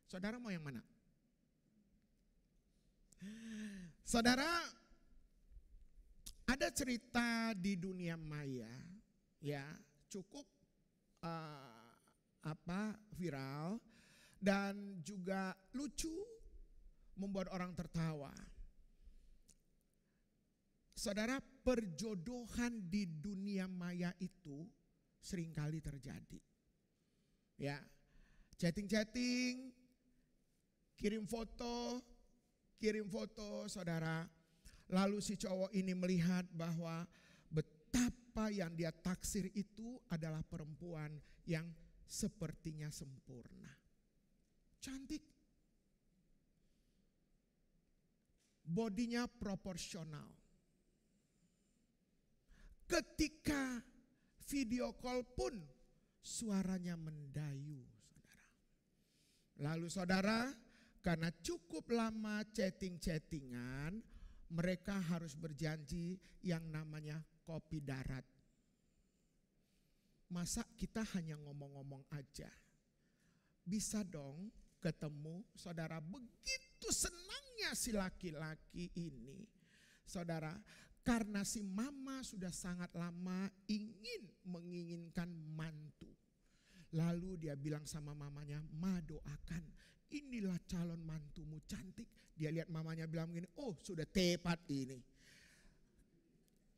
Saudara mau yang mana? Saudara, ada cerita di dunia maya, ya cukup viral dan juga lucu, membuat orang tertawa. Saudara, perjodohan di dunia maya itu seringkali terjadi. Ya, chatting-chatting, kirim foto, saudara. Lalu si cowok ini melihat bahwa betapa yang dia taksir itu adalah perempuan yang sepertinya sempurna. Cantik. Bodinya proporsional. Ketika video call pun suaranya mendayu, saudara. Lalu saudara, karena cukup lama chatting-chattingan, mereka harus berjanji yang namanya kopi darat. Masa kita hanya ngomong-ngomong aja? Bisa dong ketemu, saudara. Begitu senangnya si laki-laki ini, saudara. Karena si mama sudah sangat lama menginginkan mantu. Lalu dia bilang sama mamanya, "Ma, doakan, inilah calon mantumu cantik." Dia lihat mamanya bilang begini, "Oh, sudah tepat ini.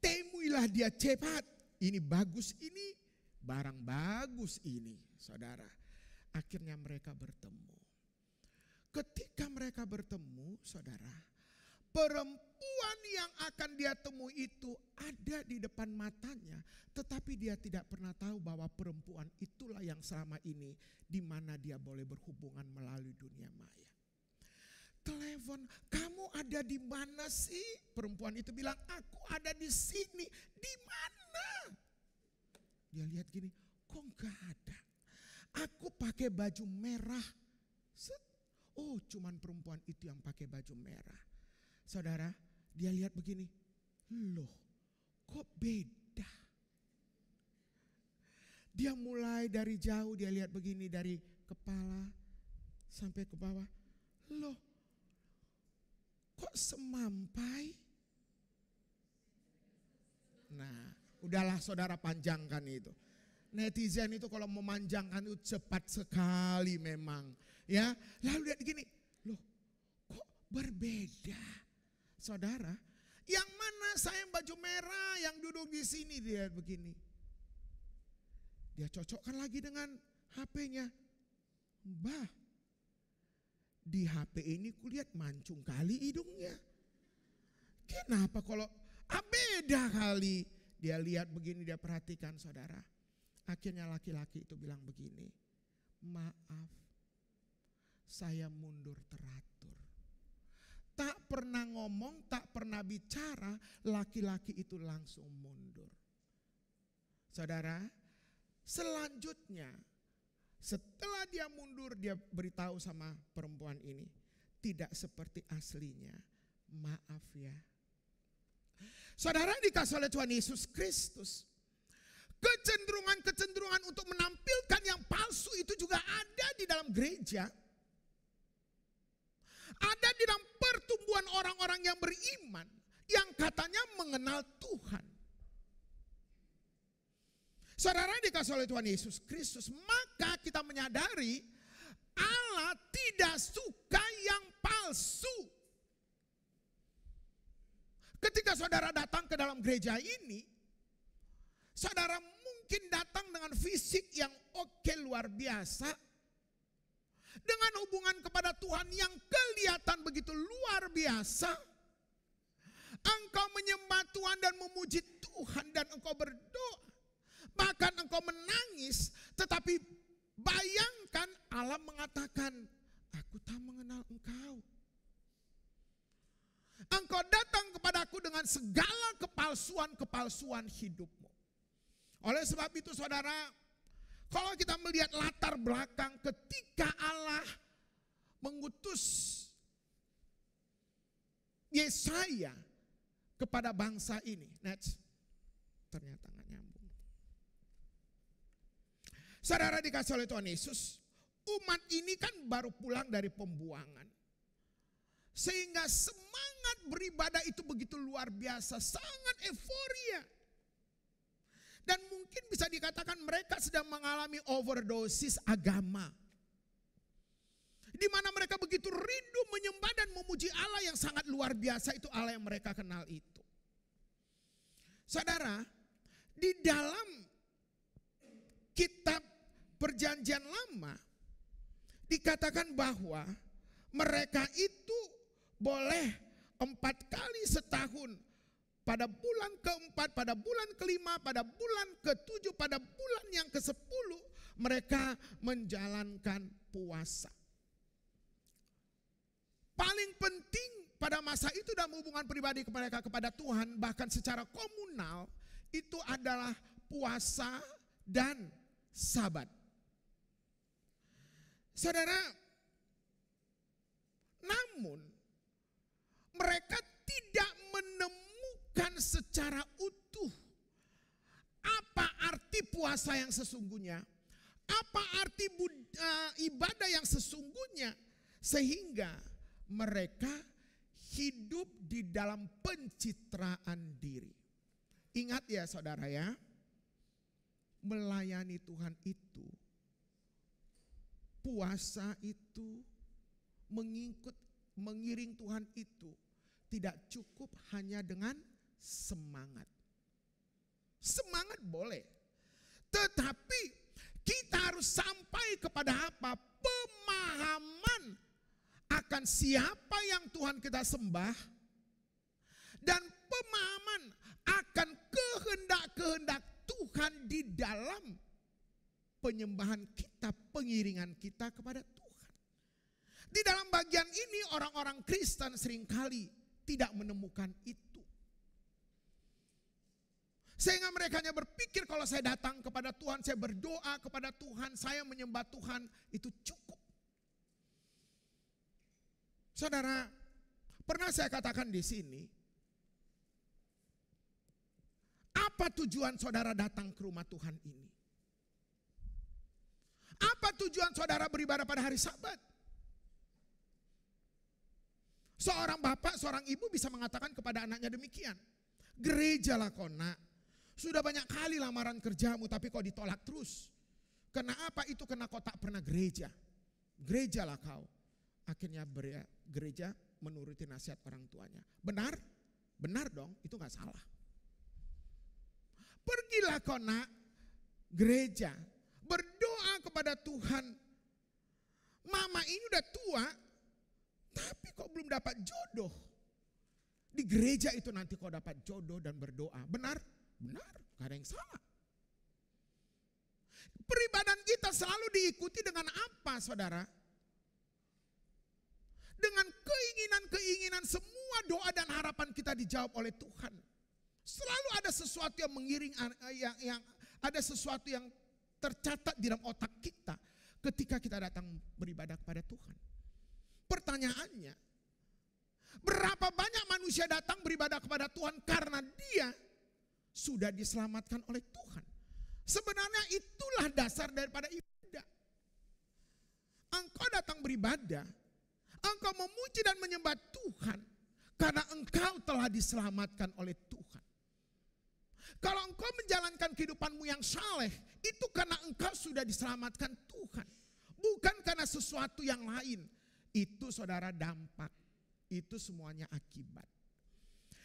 Temuilah dia cepat. Ini bagus ini, barang bagus ini." Saudara, akhirnya mereka bertemu. Ketika mereka bertemu, saudara, perempuan yang akan dia temui itu ada di depan matanya, tetapi dia tidak pernah tahu bahwa perempuan itulah yang selama ini di mana dia boleh berhubungan melalui dunia maya. Telepon, "Kamu ada di mana sih?" Perempuan itu bilang, "Aku ada di sini." "Di mana?" Dia lihat gini, "Kok enggak ada? Aku pakai baju merah." Oh, cuman perempuan itu yang pakai baju merah. Saudara, dia lihat begini, "Loh, kok beda?" Dia mulai dari jauh, dia lihat begini dari kepala sampai ke bawah. "Loh, kok semampai?" Nah, udahlah saudara, panjangkan itu. Netizen itu kalau memanjangkan itu cepat sekali memang. Ya, lalu lihat gini, "Loh, kok berbeda?" Saudara, yang mana saya baju merah yang duduk di sini? Dia begini. Dia cocokkan lagi dengan HP-nya. "Mbah, di HP ini kulihat mancung kali hidungnya. Kenapa kalau beda kali?" Dia lihat begini, dia perhatikan saudara. Akhirnya laki-laki itu bilang begini, "Maaf, saya mundur teratur." Tak pernah ngomong, tak pernah bicara, laki-laki itu langsung mundur. Saudara, selanjutnya setelah dia mundur, dia beritahu sama perempuan ini, "Tidak seperti aslinya, maaf ya." Saudara, dikasih oleh Tuhan Yesus Kristus, kecenderungan-kecenderungan untuk menampilkan yang palsu itu juga ada di dalam gereja. Ada di dalam pertumbuhan orang-orang yang beriman, yang katanya mengenal Tuhan. Saudara, dikasih oleh Tuhan Yesus Kristus, maka kita menyadari Allah tidak suka yang palsu. Ketika saudara datang ke dalam gereja ini, saudara mungkin datang dengan fisik yang oke, luar biasa, dengan hubungan kepada Tuhan yang kelihatan begitu luar biasa. Engkau menyembah Tuhan dan memuji Tuhan dan engkau berdoa, bahkan engkau menangis, tetapi bayangkan Allah mengatakan, "Aku tak mengenal engkau." Engkau datang kepadaku dengan segala kepalsuan-kepalsuan hidupmu. Oleh sebab itu saudara, kalau kita melihat latar belakang ketika Allah mengutus Yesaya kepada bangsa ini. Next. Ternyata nggak nyambung. Saudara, dikasih oleh Tuhan Yesus, umat ini kan baru pulang dari pembuangan. Sehingga semangat beribadah itu begitu luar biasa, sangat euforia. Dan mungkin bisa dikatakan mereka sedang mengalami overdosis agama. Di mana mereka begitu rindu menyembah dan memuji Allah yang sangat luar biasa, itu Allah yang mereka kenal itu. Saudara, di dalam kitab Perjanjian Lama dikatakan bahwa mereka itu boleh 4 kali setahun, pada bulan keempat, pada bulan kelima, pada bulan ketujuh, pada bulan yang ke-10 mereka menjalankan puasa. Paling penting pada masa itu dalam hubungan pribadi mereka kepada Tuhan, bahkan secara komunal, itu adalah puasa dan sabat. Saudara, namun mereka tidak menemukan secara utuh apa arti puasa yang sesungguhnya, apa arti ibadah yang sesungguhnya, sehingga mereka hidup di dalam pencitraan diri. Ingat ya saudara ya, melayani Tuhan itu puasa itu, mengiring Tuhan itu tidak cukup hanya dengan semangat. Semangat boleh, tetapi kita harus sampai kepada apa? Pemahaman akan siapa yang Tuhan kita sembah, dan pemahaman akan kehendak-kehendak Tuhan di dalam penyembahan kita, pengiringan kita kepada Tuhan. Di dalam bagian ini orang-orang Kristen seringkali tidak menemukan itu. Sehingga mereka hanya berpikir kalau saya datang kepada Tuhan, saya berdoa kepada Tuhan, saya menyembah Tuhan, itu cukup. Saudara, pernah saya katakan di sini, apa tujuan saudara datang ke rumah Tuhan ini? Apa tujuan saudara beribadah pada hari Sabat? Seorang bapak, seorang ibu bisa mengatakan kepada anaknya demikian. Gerejalah kau nak. Sudah banyak kali lamaran kerjamu tapi kau ditolak terus. Kenapa itu? Karena kau tak pernah gereja. Gerejalah kau. Akhirnya gereja menuruti nasihat orang tuanya. Benar? Benar dong, itu gak salah. Pergilah kau nak gereja. Berdoa kepada Tuhan. Mama ini udah tua, tapi kok belum dapat jodoh. Di gereja itu nanti kau dapat jodoh dan berdoa. Benar? Benar, gak ada yang salah. Peribadahan kita selalu diikuti dengan apa, saudara? Dengan keinginan-keinginan, semua doa dan harapan kita dijawab oleh Tuhan. Selalu ada sesuatu yang mengiring, yang ada sesuatu yang tercatat di dalam otak kita ketika kita datang beribadah kepada Tuhan. Pertanyaannya, berapa banyak manusia datang beribadah kepada Tuhan karena dia sudah diselamatkan oleh Tuhan? Sebenarnya itulah dasar daripada ibadah. Engkau datang beribadah, engkau memuji dan menyembah Tuhan karena engkau telah diselamatkan oleh Tuhan. Kalau engkau menjalankan kehidupanmu yang saleh, itu karena engkau sudah diselamatkan Tuhan. Bukan karena sesuatu yang lain. Itu saudara dampak. Itu semuanya akibat.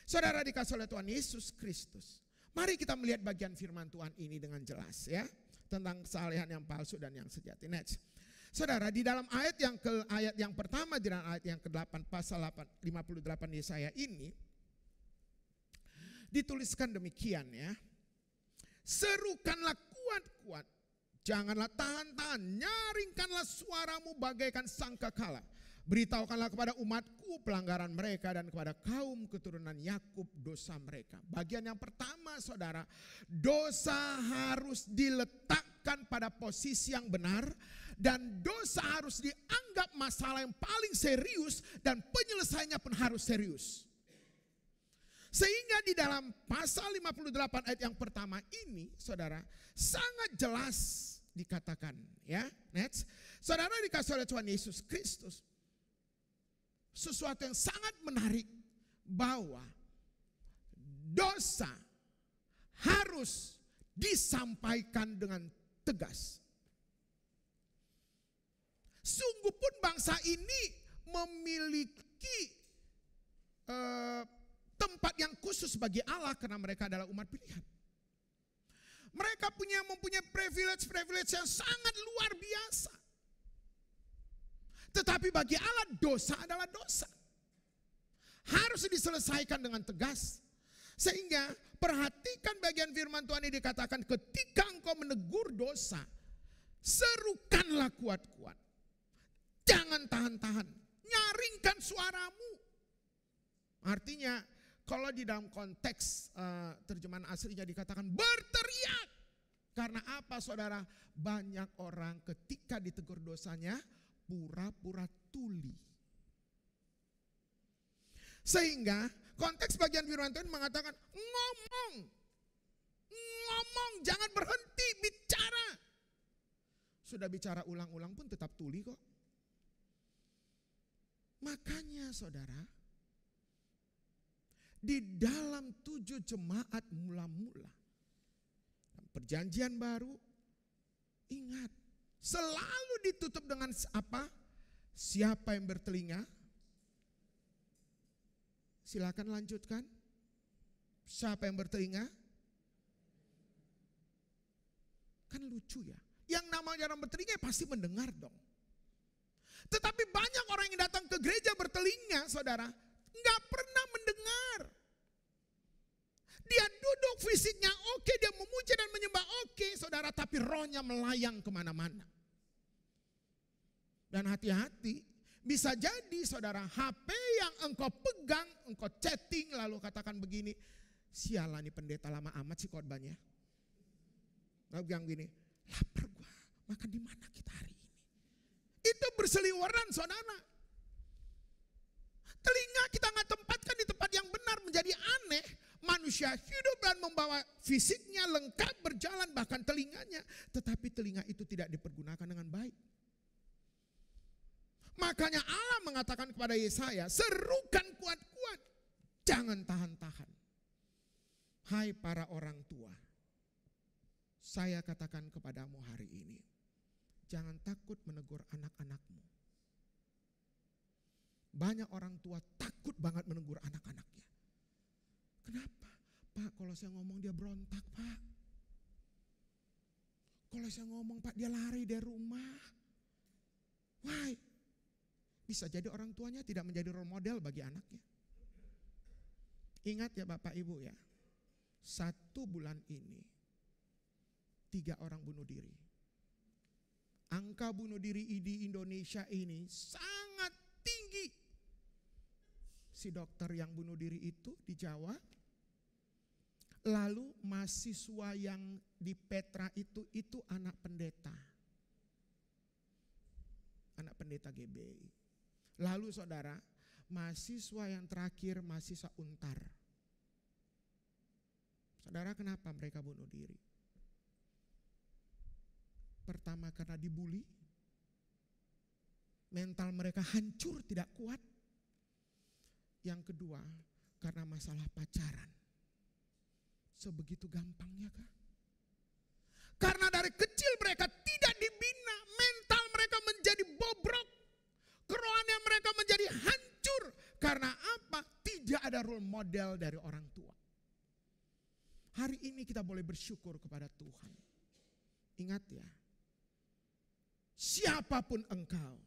Saudara dikasih oleh Tuhan Yesus Kristus. Mari kita melihat bagian firman Tuhan ini dengan jelas ya. Tentang kesalehan yang palsu dan yang sejati. Next. Saudara, di dalam ayat yang pertama, di dalam ayat yang ke-8 pasal 58 Yesaya ini dituliskan demikian ya. Serukanlah kuat-kuat, janganlah tahan-tahan, nyaringkanlah suaramu bagaikan sangkakala. Beritahukanlah kepada umatku pelanggaran mereka dan kepada kaum keturunan Yakub dosa mereka. Bagian yang pertama saudara, dosa harus diletakkan pada posisi yang benar. Dan dosa harus dianggap masalah yang paling serius dan penyelesaiannya pun harus serius. Sehingga di dalam pasal 58 ayat yang pertama ini saudara sangat jelas dikatakan ya. Next. Saudara dikasih oleh Tuhan Yesus Kristus sesuatu yang sangat menarik bahwa dosa harus disampaikan dengan tegas. Sungguh pun bangsa ini memiliki tempat yang khusus bagi Allah karena mereka adalah umat pilihan. Mereka mempunyai privilege yang sangat luar biasa. Tetapi bagi Allah dosa adalah dosa. Harus diselesaikan dengan tegas. Sehingga perhatikan bagian firman Tuhan ini dikatakan ketika engkau menegur dosa, serukanlah kuat-kuat. Jangan tahan-tahan, nyaringkan suaramu. Artinya kalau di dalam konteks terjemahan aslinya dikatakan berteriak. Karena apa saudara? Banyak orang ketika ditegur dosanya pura-pura tuli. Sehingga konteks bagian firman Tuhan mengatakan ngomong, jangan berhenti bicara. Sudah bicara ulang-ulang pun tetap tuli kok. Makanya saudara, di dalam 7 jemaat mula-mula perjanjian baru, ingat Selalu ditutup dengan apa? Siapa yang bertelinga? Silakan lanjutkan. Siapa yang bertelinga? Kan lucu ya. Yang namanya orang bertelinga pasti mendengar dong. Tetapi banyak orang yang datang ke gereja bertelinga, saudara, nggak pernah mendengar. Dia duduk fisiknya oke, dia memuji dan menyembah oke, saudara, tapi rohnya melayang kemana-mana. Dan hati-hati, bisa jadi saudara, HP yang engkau pegang, engkau chatting lalu katakan begini, sialan nih pendeta lama amat sih khotbahnya. Lalu bilang gini, lapar gua, makan di mana kita hari ini? Itu berseliweran saudara. Telinga kita nggak tempatkan di tempat yang benar, menjadi aneh. Manusia hidup dan membawa fisiknya lengkap berjalan, bahkan telinganya. Tetapi telinga itu tidak dipergunakan dengan baik. Makanya Allah mengatakan kepada Yesaya, serukan kuat-kuat, jangan tahan-tahan. Hai para orang tua, saya katakan kepadamu hari ini, jangan takut menegur anak-anakmu. Banyak orang tua takut banget menegur anak-anaknya. Kenapa? Pak, kalau saya ngomong dia berontak, Pak. Kalau saya ngomong, Pak, dia lari dari rumah. Why? Bisa jadi orang tuanya tidak menjadi role model bagi anaknya. Ingat ya Bapak Ibu ya, 1 bulan ini 3 orang bunuh diri. Angka bunuh diri di Indonesia ini sangat tinggi. Si dokter yang bunuh diri itu di Jawa, lalu mahasiswa yang di Petra itu anak pendeta. Anak pendeta GBI. Lalu saudara, mahasiswa yang terakhir mahasiswa Untar. Saudara, kenapa mereka bunuh diri? Pertama karena dibully. Mental mereka hancur, tidak kuat. Yang kedua, karena masalah pacaran. Sebegitu gampangnya kah? Karena dari kecil mereka tidak dibina, mental mereka menjadi bobrok. Kerohanian mereka menjadi hancur. Karena apa? Tidak ada role model dari orang tua. Hari ini kita boleh bersyukur kepada Tuhan. Ingat ya, siapapun engkau,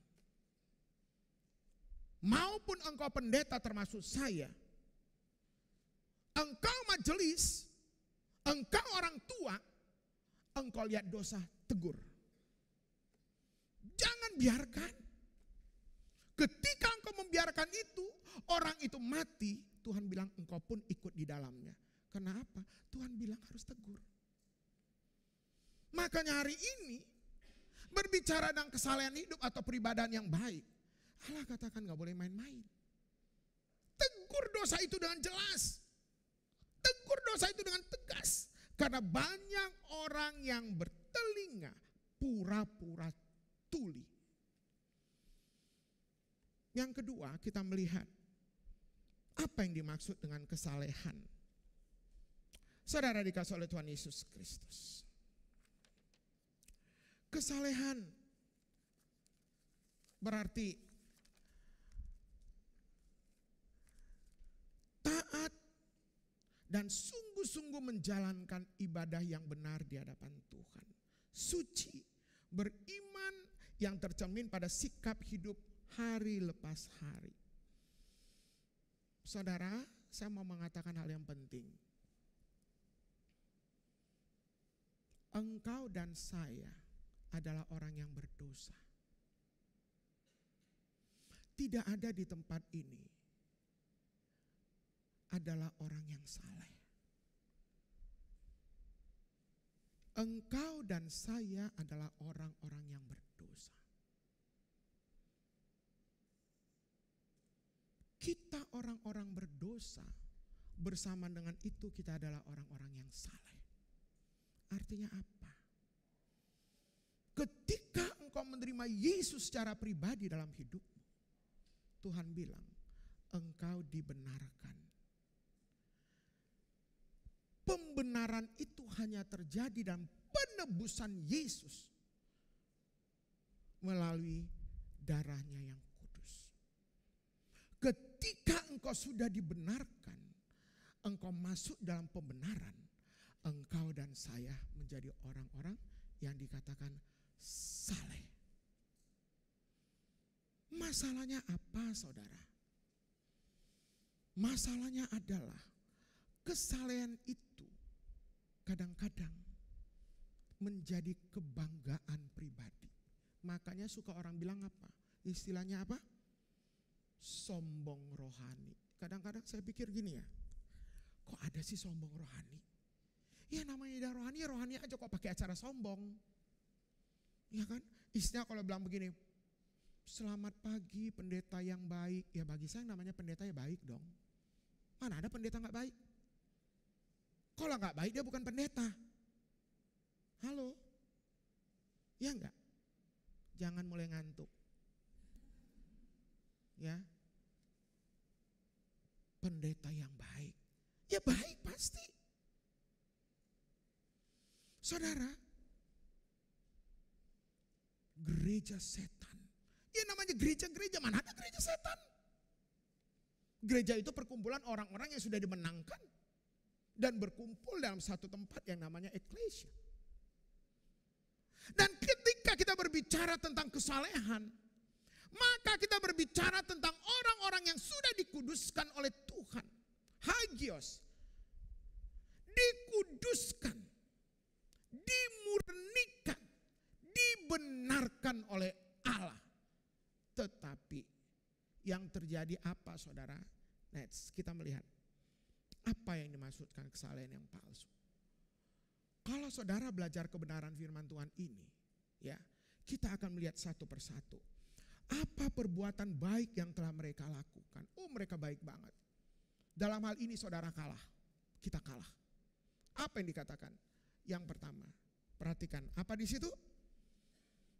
maupun engkau pendeta termasuk saya, engkau majelis, engkau orang tua, engkau lihat dosa, tegur. Jangan biarkan. Ketika engkau membiarkan itu, orang itu mati, Tuhan bilang engkau pun ikut di dalamnya. Kenapa? Tuhan bilang harus tegur. Makanya hari ini, berbicara tentang kesalahan hidup atau peribadahan yang baik, Allah katakan gak boleh main-main. Tegur dosa itu dengan jelas. Tegur dosa itu dengan tegas. Karena banyak orang yang bertelinga pura-pura tuli. Yang kedua, kita melihat apa yang dimaksud dengan kesalehan. Saudara dikasih oleh Tuhan Yesus Kristus. Kesalehan berarti taat dan sungguh-sungguh menjalankan ibadah yang benar di hadapan Tuhan. Suci, beriman yang tercermin pada sikap hidup hari lepas hari. Saudara, saya mau mengatakan hal yang penting. Engkau dan saya adalah orang yang berdosa. Tidak ada di tempat ini adalah orang yang saleh. Engkau dan saya adalah orang-orang yang berdosa. Kita orang-orang berdosa, bersama dengan itu kita adalah orang-orang yang saleh. Artinya apa? Ketika engkau menerima Yesus secara pribadi dalam hidupmu, Tuhan bilang, engkau dibenarkan. Pembenaran itu hanya terjadi dalam penebusan Yesus. melalui darahnya yang kudus. Ketika engkau sudah dibenarkan, engkau masuk dalam pembenaran, engkau dan saya menjadi orang-orang yang dikatakan saleh. Masalahnya apa, saudara? Masalahnya adalah kesalehan itu kadang-kadang menjadi kebanggaan pribadi. Makanya suka orang bilang apa? Istilahnya apa? Sombong rohani. Kadang-kadang saya pikir gini ya, kok ada sih sombong rohani? Ya namanya rohani, rohani aja kok pakai acara sombong. Ya kan? Istilah kalau bilang begini, selamat pagi pendeta yang baik. Ya bagi saya namanya pendeta ya baik dong. Mana ada pendeta gak baik? Kalau gak baik dia bukan pendeta. Halo? Ya enggak? Jangan mulai ngantuk. Ya. Pendeta yang baik. Ya baik pasti. Saudara, gereja setan. Ya namanya gereja-gereja, mana ada gereja setan? Gereja itu perkumpulan orang-orang yang sudah dimenangkan dan berkumpul dalam satu tempat yang namanya eklesia. Dan ketika kita berbicara tentang kesalehan, maka kita berbicara tentang orang-orang yang sudah dikuduskan oleh Tuhan. Hagios, dikuduskan, dimurnikan, dibenarkan oleh Allah. Tetapi yang terjadi apa, saudara? Next, kita melihat apa yang dimaksudkan kesalehan yang palsu. Kalau saudara belajar kebenaran firman Tuhan ini, ya, kita akan melihat satu persatu. Apa perbuatan baik yang telah mereka lakukan? Oh, mereka baik banget. Dalam hal ini saudara kalah, kita kalah. Apa yang dikatakan? Yang pertama, perhatikan apa di situ?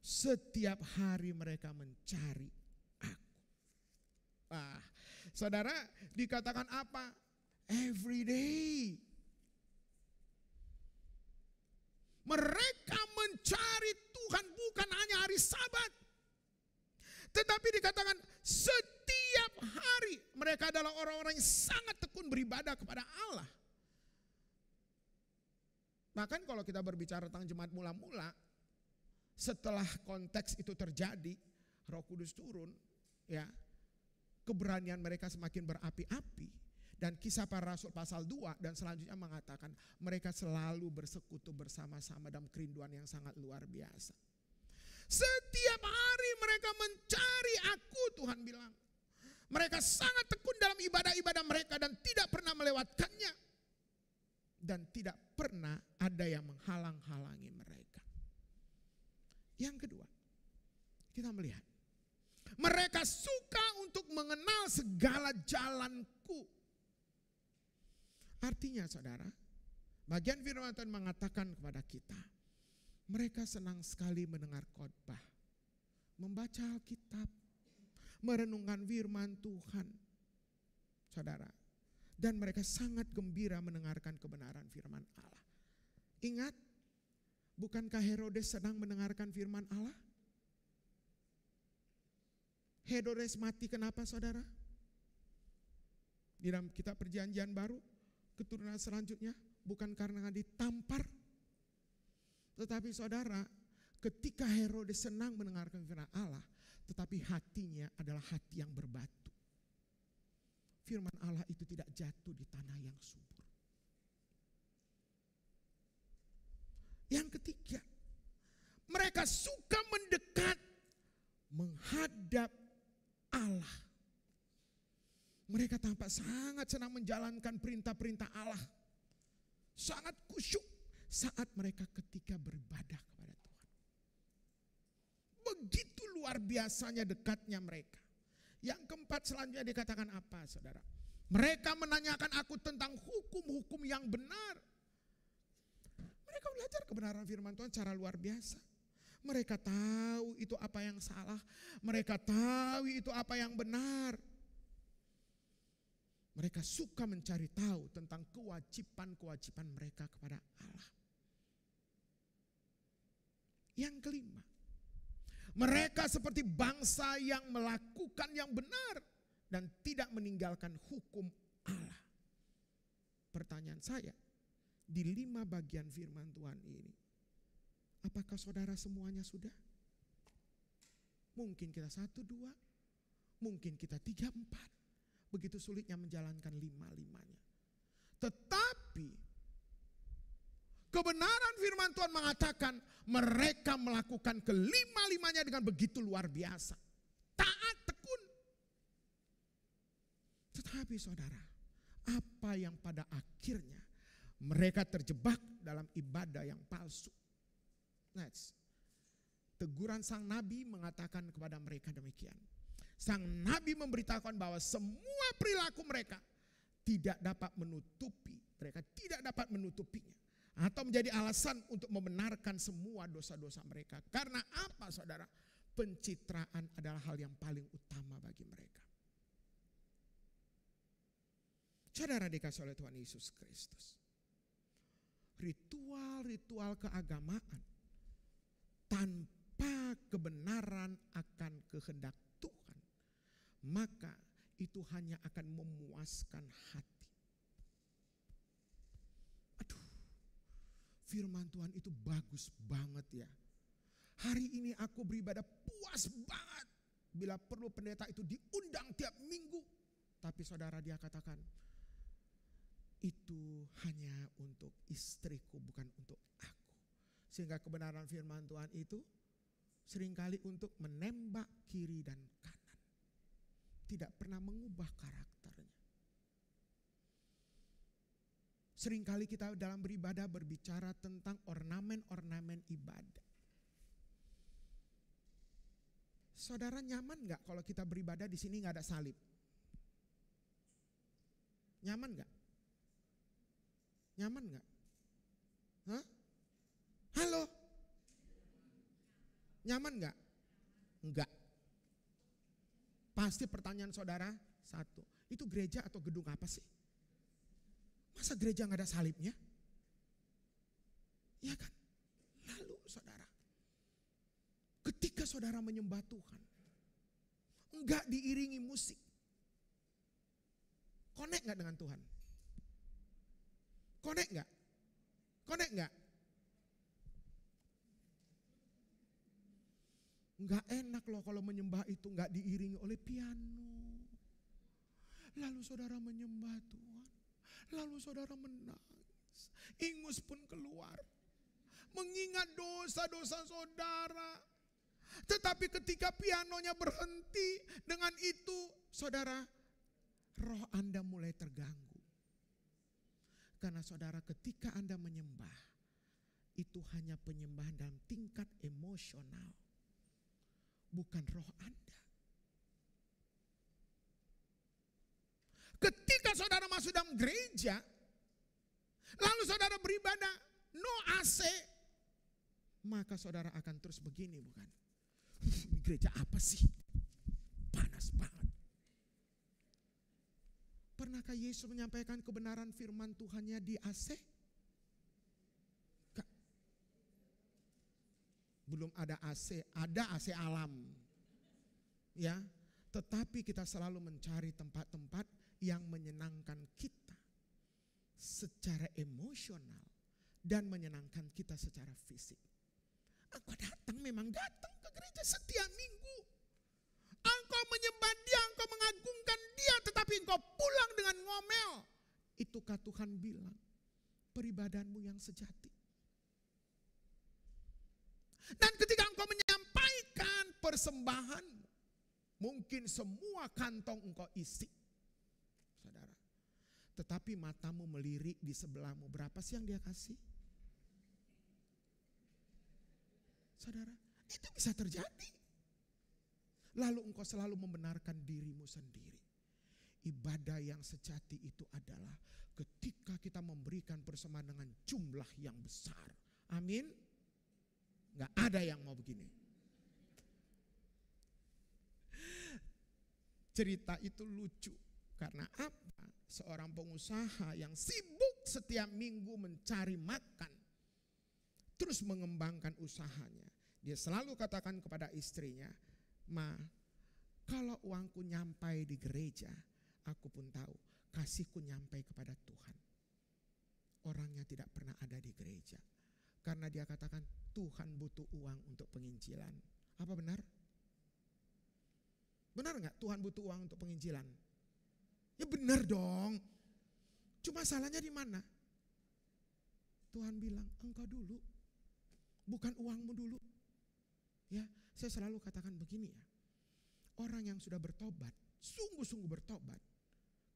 Setiap hari mereka mencari aku. Saudara, dikatakan apa? Every day. Mereka mencari Tuhan bukan hanya hari Sabat. Tetapi dikatakan setiap hari mereka adalah orang-orang yang sangat tekun beribadah kepada Allah. Bahkan kalau kita berbicara tentang jemaat mula-mula, setelah konteks itu terjadi, Roh Kudus turun, ya, keberanian mereka semakin berapi-api. Dan Kisah Para Rasul pasal 2 dan selanjutnya mengatakan mereka selalu bersekutu bersama-sama dalam kerinduan yang sangat luar biasa. Setiap hari mereka mencari aku, Tuhan bilang. Mereka sangat tekun dalam ibadah-ibadah mereka dan tidak pernah melewatkannya. Dan tidak pernah ada yang menghalang-halangi mereka. Yang kedua, kita melihat. Mereka suka untuk mengenal segala jalanku. Artinya saudara, bagian firman Tuhan mengatakan kepada kita, mereka senang sekali mendengar khotbah, membaca Alkitab, merenungkan firman Tuhan. Saudara, dan mereka sangat gembira mendengarkan kebenaran firman Allah. Ingat, bukankah Herodes sedang mendengarkan firman Allah? Herodes mati kenapa, saudara? Di dalam kitab Perjanjian Baru, keturunan selanjutnya bukan karena ditampar. Tetapi saudara, ketika Herodes senang mendengarkan firman Allah, tetapi hatinya adalah hati yang berbatu. Firman Allah itu tidak jatuh di tanah yang subur. Yang ketiga, mereka suka mendekat, menghadap Allah. Mereka tampak sangat senang menjalankan perintah-perintah Allah. Sangat khusyuk saat mereka ketika beribadah kepada Tuhan. Begitu luar biasanya dekatnya mereka. Yang keempat selanjutnya dikatakan apa, saudara? Mereka menanyakan aku tentang hukum-hukum yang benar. Mereka belajar kebenaran firman Tuhan secara luar biasa. Mereka tahu itu apa yang salah. Mereka tahu itu apa yang benar. Mereka suka mencari tahu tentang kewajiban-kewajiban mereka kepada Allah. Yang kelima, Mereka seperti bangsa yang melakukan yang benar dan tidak meninggalkan hukum Allah. Pertanyaan saya, di 5 bagian firman Tuhan ini, apakah saudara semuanya sudah? Mungkin kita 1, 2, mungkin kita 3, 4. Begitu sulitnya menjalankan 5-5-nya. Tetapi kebenaran firman Tuhan mengatakan mereka melakukan kelima-limanya dengan begitu luar biasa. Taat, tekun. Tetapi saudara, apa yang pada akhirnya mereka terjebak dalam ibadah yang palsu. Next. Teguran sang nabi mengatakan kepada mereka demikian. Sang nabi memberitahukan bahwa semua perilaku mereka tidak dapat menutupinya atau menjadi alasan untuk membenarkan semua dosa-dosa mereka. Karena apa saudara? Pencitraan adalah hal yang paling utama bagi mereka. Saudara dikasih oleh Tuhan Yesus Kristus, ritual-ritual keagamaan tanpa kebenaran akan kehendak Tuhan, maka itu hanya akan memuaskan hati. Aduh, firman Tuhan itu bagus banget ya. Hari ini aku beribadah puas banget. Bila perlu pendeta itu diundang tiap minggu. Tapi saudara, dia katakan, itu hanya untuk istriku, bukan untuk aku. Sehingga kebenaran firman Tuhan itu seringkali untuk menembak kiri dan kanan. Tidak pernah mengubah karakternya. Seringkali kita dalam beribadah berbicara tentang ornamen-ornamen ibadah. Saudara nyaman gak kalau kita beribadah di sini gak ada salib? Nyaman gak? Nyaman gak? Hah? Halo? Nyaman gak? Enggak. Pasti pertanyaan saudara satu, itu gereja atau gedung apa sih? Masa gereja gak ada salibnya? Ya kan? Lalu saudara, ketika saudara menyembah Tuhan, enggak diiringi musik, connect gak dengan Tuhan? Connect gak? Connect gak? Enggak enak loh kalau menyembah itu enggak diiringi oleh piano. Lalu saudara menyembah Tuhan. Lalu saudara menangis. Ingus pun keluar. Mengingat dosa-dosa saudara. Tetapi ketika pianonya berhenti, dengan itu saudara, roh Anda mulai terganggu. Karena saudara, ketika Anda menyembah, itu hanya penyembahan dalam tingkat emosional, bukan roh Anda. Ketika saudara masuk dalam gereja, lalu saudara beribadah no AC, maka saudara akan terus begini, bukan? Ini gereja apa sih? Panas banget. Pernahkah Yesus menyampaikan kebenaran firman Tuhannya di AC? Belum ada AC, ada AC alam. Ya, tetapi kita selalu mencari tempat-tempat yang menyenangkan kita secara emosional dan menyenangkan kita secara fisik. Engkau datang, memang datang ke gereja setiap minggu. Engkau menyembah dia, engkau mengagungkan dia, tetapi engkau pulang dengan ngomel. Itukah Tuhan bilang peribadahanmu yang sejati? Dan ketika engkau menyampaikan persembahanmu, mungkin semua kantong engkau isi, saudara. Tetapi matamu melirik di sebelahmu, berapa sih yang dia kasih? Saudara, itu bisa terjadi. Lalu engkau selalu membenarkan dirimu sendiri. Ibadah yang sejati itu adalah ketika kita memberikan persembahan dengan jumlah yang besar. Amin. Gak ada yang mau begini. Cerita itu lucu. Karena apa? Seorang pengusaha yang sibuk setiap minggu mencari makan, terus mengembangkan usahanya. Dia selalu katakan kepada istrinya, "Ma, kalau uangku nyampai di gereja, aku pun tahu kasihku nyampai kepada Tuhan." Orangnya tidak pernah ada di gereja. Karena dia katakan Tuhan butuh uang untuk penginjilan. Apa benar? Benar nggak Tuhan butuh uang untuk penginjilan? Ya benar dong. Cuma salahnya di mana? Tuhan bilang, engkau dulu, bukan uangmu dulu. Ya, saya selalu katakan begini ya. Orang yang sudah bertobat, sungguh-sungguh bertobat,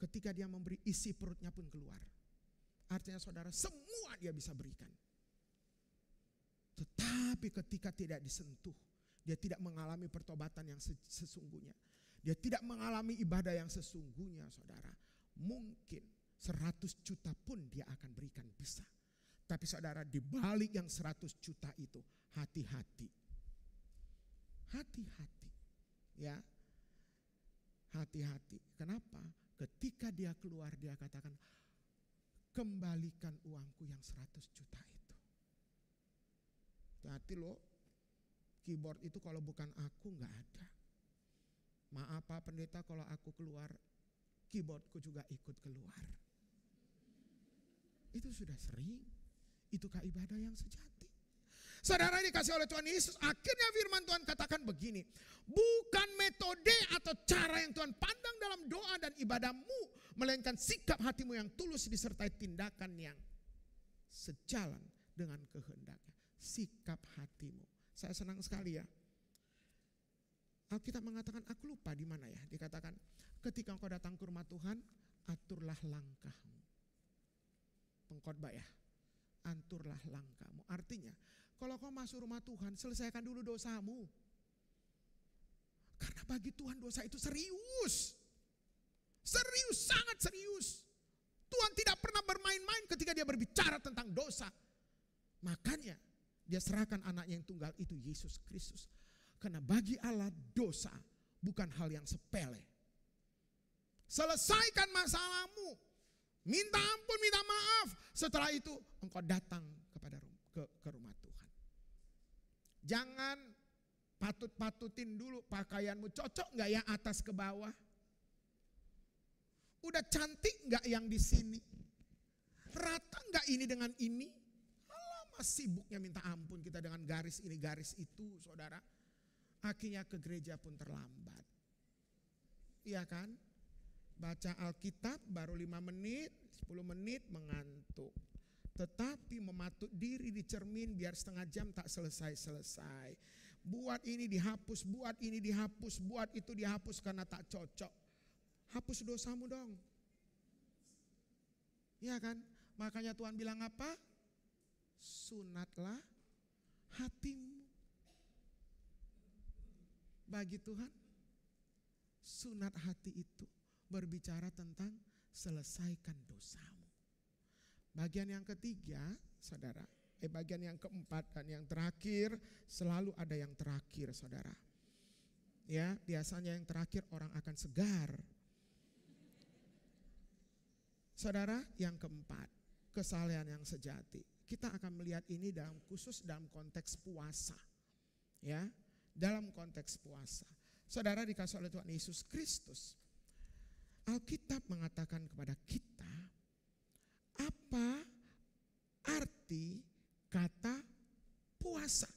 ketika dia memberi, isi perutnya pun keluar. Artinya saudara, semua dia bisa berikan. Tetapi ketika tidak disentuh, dia tidak mengalami pertobatan yang sesungguhnya. Dia tidak mengalami ibadah yang sesungguhnya, saudara. Mungkin 100 juta pun dia akan berikan, bisa. Tapi saudara, di balik yang 100 juta itu, hati-hati. Hati-hati. Ya. Hati-hati. Kenapa? Ketika dia keluar, dia katakan, kembalikan uangku yang 100 juta itu. Hati-hati loh. Keyboard itu kalau bukan aku gak ada. Maaf Pak Pendeta, kalau aku keluar, keyboardku juga ikut keluar. Itu sudah sering. Itukah ibadah yang sejati? Saudara dikasih oleh Tuhan Yesus, akhirnya firman Tuhan katakan begini. Bukan metode atau cara yang Tuhan pandang dalam doa dan ibadahmu, melainkan sikap hatimu yang tulus disertai tindakan yang sejalan dengan kehendaknya. Sikap hatimu. Saya senang sekali ya. Alkitab mengatakan, aku lupa di mana ya. Dikatakan, ketika engkau datang ke rumah Tuhan, aturlah langkahmu. Pengkhotbah ya. Aturlah langkahmu. Artinya, kalau kau masuk rumah Tuhan, selesaikan dulu dosamu. Karena bagi Tuhan dosa itu serius. Serius, sangat serius. Tuhan tidak pernah bermain-main ketika dia berbicara tentang dosa. Makanya dia serahkan anaknya yang tunggal itu, Yesus Kristus. Karena bagi Allah dosa bukan hal yang sepele. Selesaikan masalahmu. Minta ampun, minta maaf. Setelah itu engkau datang kepada ke rumah Tuhan. Jangan patut-patutin dulu pakaianmu. Cocok gak ya atas ke bawah? Udah cantik gak yang di sini? Rata gak ini dengan ini? Lama sibuknya minta ampun kita dengan garis ini, garis itu, saudara. Akhirnya ke gereja pun terlambat. Iya kan? Baca Alkitab baru 5 menit, 10 menit mengantuk. Tetapi mematut diri di cermin biar setengah jam tak selesai-selesai. Buat ini dihapus, buat ini dihapus, buat itu dihapus karena tak cocok. Hapus dosamu dong. Iya kan? Makanya Tuhan bilang apa? Sunatlah hatimu. Bagi Tuhan, sunat hati itu berbicara tentang selesaikan dosamu. Bagian yang ketiga, saudara, bagian yang keempat dan yang terakhir, selalu ada yang terakhir, saudara. Ya, biasanya yang terakhir orang akan segar. Saudara, yang keempat, kesalehan yang sejati. Kita akan melihat ini dalam khusus dalam konteks puasa. Ya, dalam konteks puasa. Saudara dikasih oleh Tuhan Yesus Kristus. Alkitab mengatakan kepada kita, apa arti kata puasa?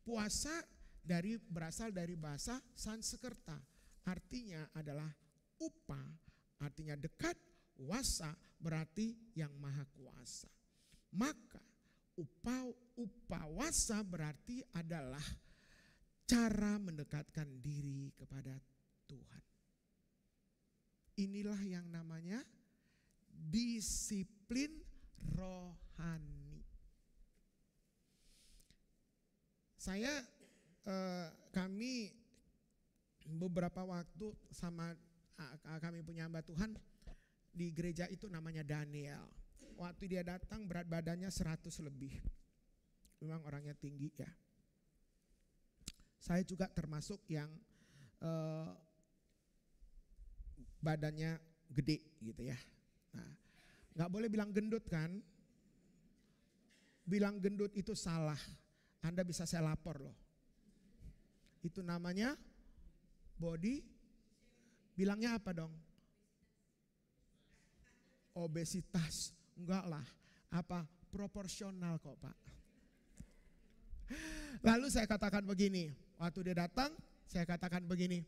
Puasa berasal dari bahasa Sanskerta. Artinya adalah upa, artinya dekat, wasa berarti yang maha kuasa. Maka upawasa berarti adalah cara mendekatkan diri kepada Tuhan. Inilah yang namanya disiplin rohani. Kami beberapa waktu sama kami punya hamba Tuhan di gereja itu namanya Daniel. Waktu dia datang berat badannya 100 lebih. Memang orangnya tinggi ya. Saya juga termasuk yang badannya gede gitu ya. Nah, gak boleh bilang gendut kan. Bilang gendut itu salah. Anda bisa saya lapor loh. Itu namanya body, bilangnya apa dong? Obesitas. Enggak lah, apa proporsional kok Pak. Lalu saya katakan begini, waktu dia datang saya katakan begini,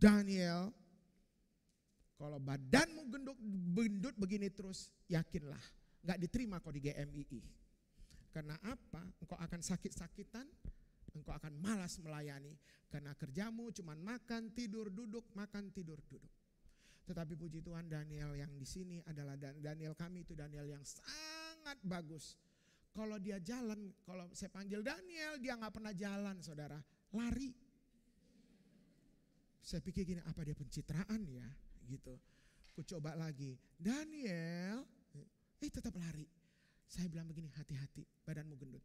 Daniel, kalau badanmu gendut begini terus, yakinlah gak diterima kok di GMII. Karena apa? Engkau akan sakit-sakitan, engkau akan malas melayani. Karena kerjamu cuma makan, tidur, duduk, makan, tidur, duduk. Tetapi puji Tuhan, Daniel yang di sini adalah Daniel kami, itu Daniel yang sangat bagus. Kalau dia jalan, kalau saya panggil Daniel, dia gak pernah jalan saudara, lari. Saya pikir gini, apa dia pencitraan ya gitu. Ku coba lagi, Daniel, tetap lari. Saya bilang begini, hati-hati, badanmu gendut.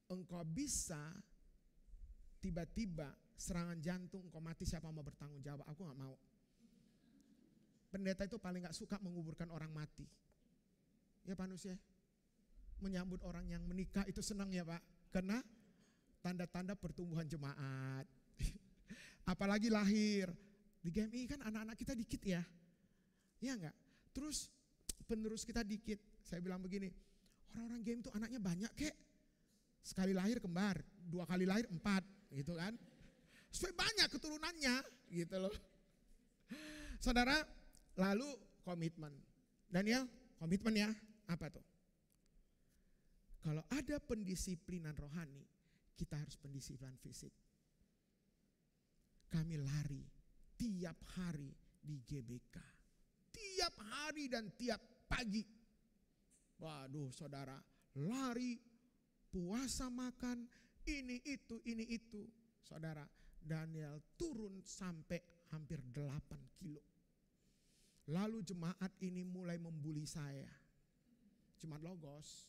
Engkau bisa tiba-tiba serangan jantung, engkau mati, siapa mau bertanggung jawab? Aku gak mau. Pendeta itu paling gak suka menguburkan orang mati. Ya Pak Nus ya? Menyambut orang yang menikah itu senang ya Pak. Karena tanda-tanda pertumbuhan jemaat. Apalagi lahir. Di GMI kan anak-anak kita dikit ya. Ya enggak? Terus penerus kita dikit. Saya bilang begini, orang-orang GMI itu anaknya banyak kek. Sekali lahir kembar, 2 kali lahir 4 gitu kan. Supaya banyak keturunannya gitu loh. Saudara, lalu komitmen. Daniel, komitmen ya, apa tuh? Kalau ada pendisiplinan rohani, kita harus pendisiplinan fisik. Kami lari tiap hari di GBK. Tiap hari dan tiap pagi. Waduh saudara, lari, puasa makan, ini itu. Saudara, Daniel turun sampai hampir 8 kilo. Lalu jemaat ini mulai membuli saya. Jemaat Logos.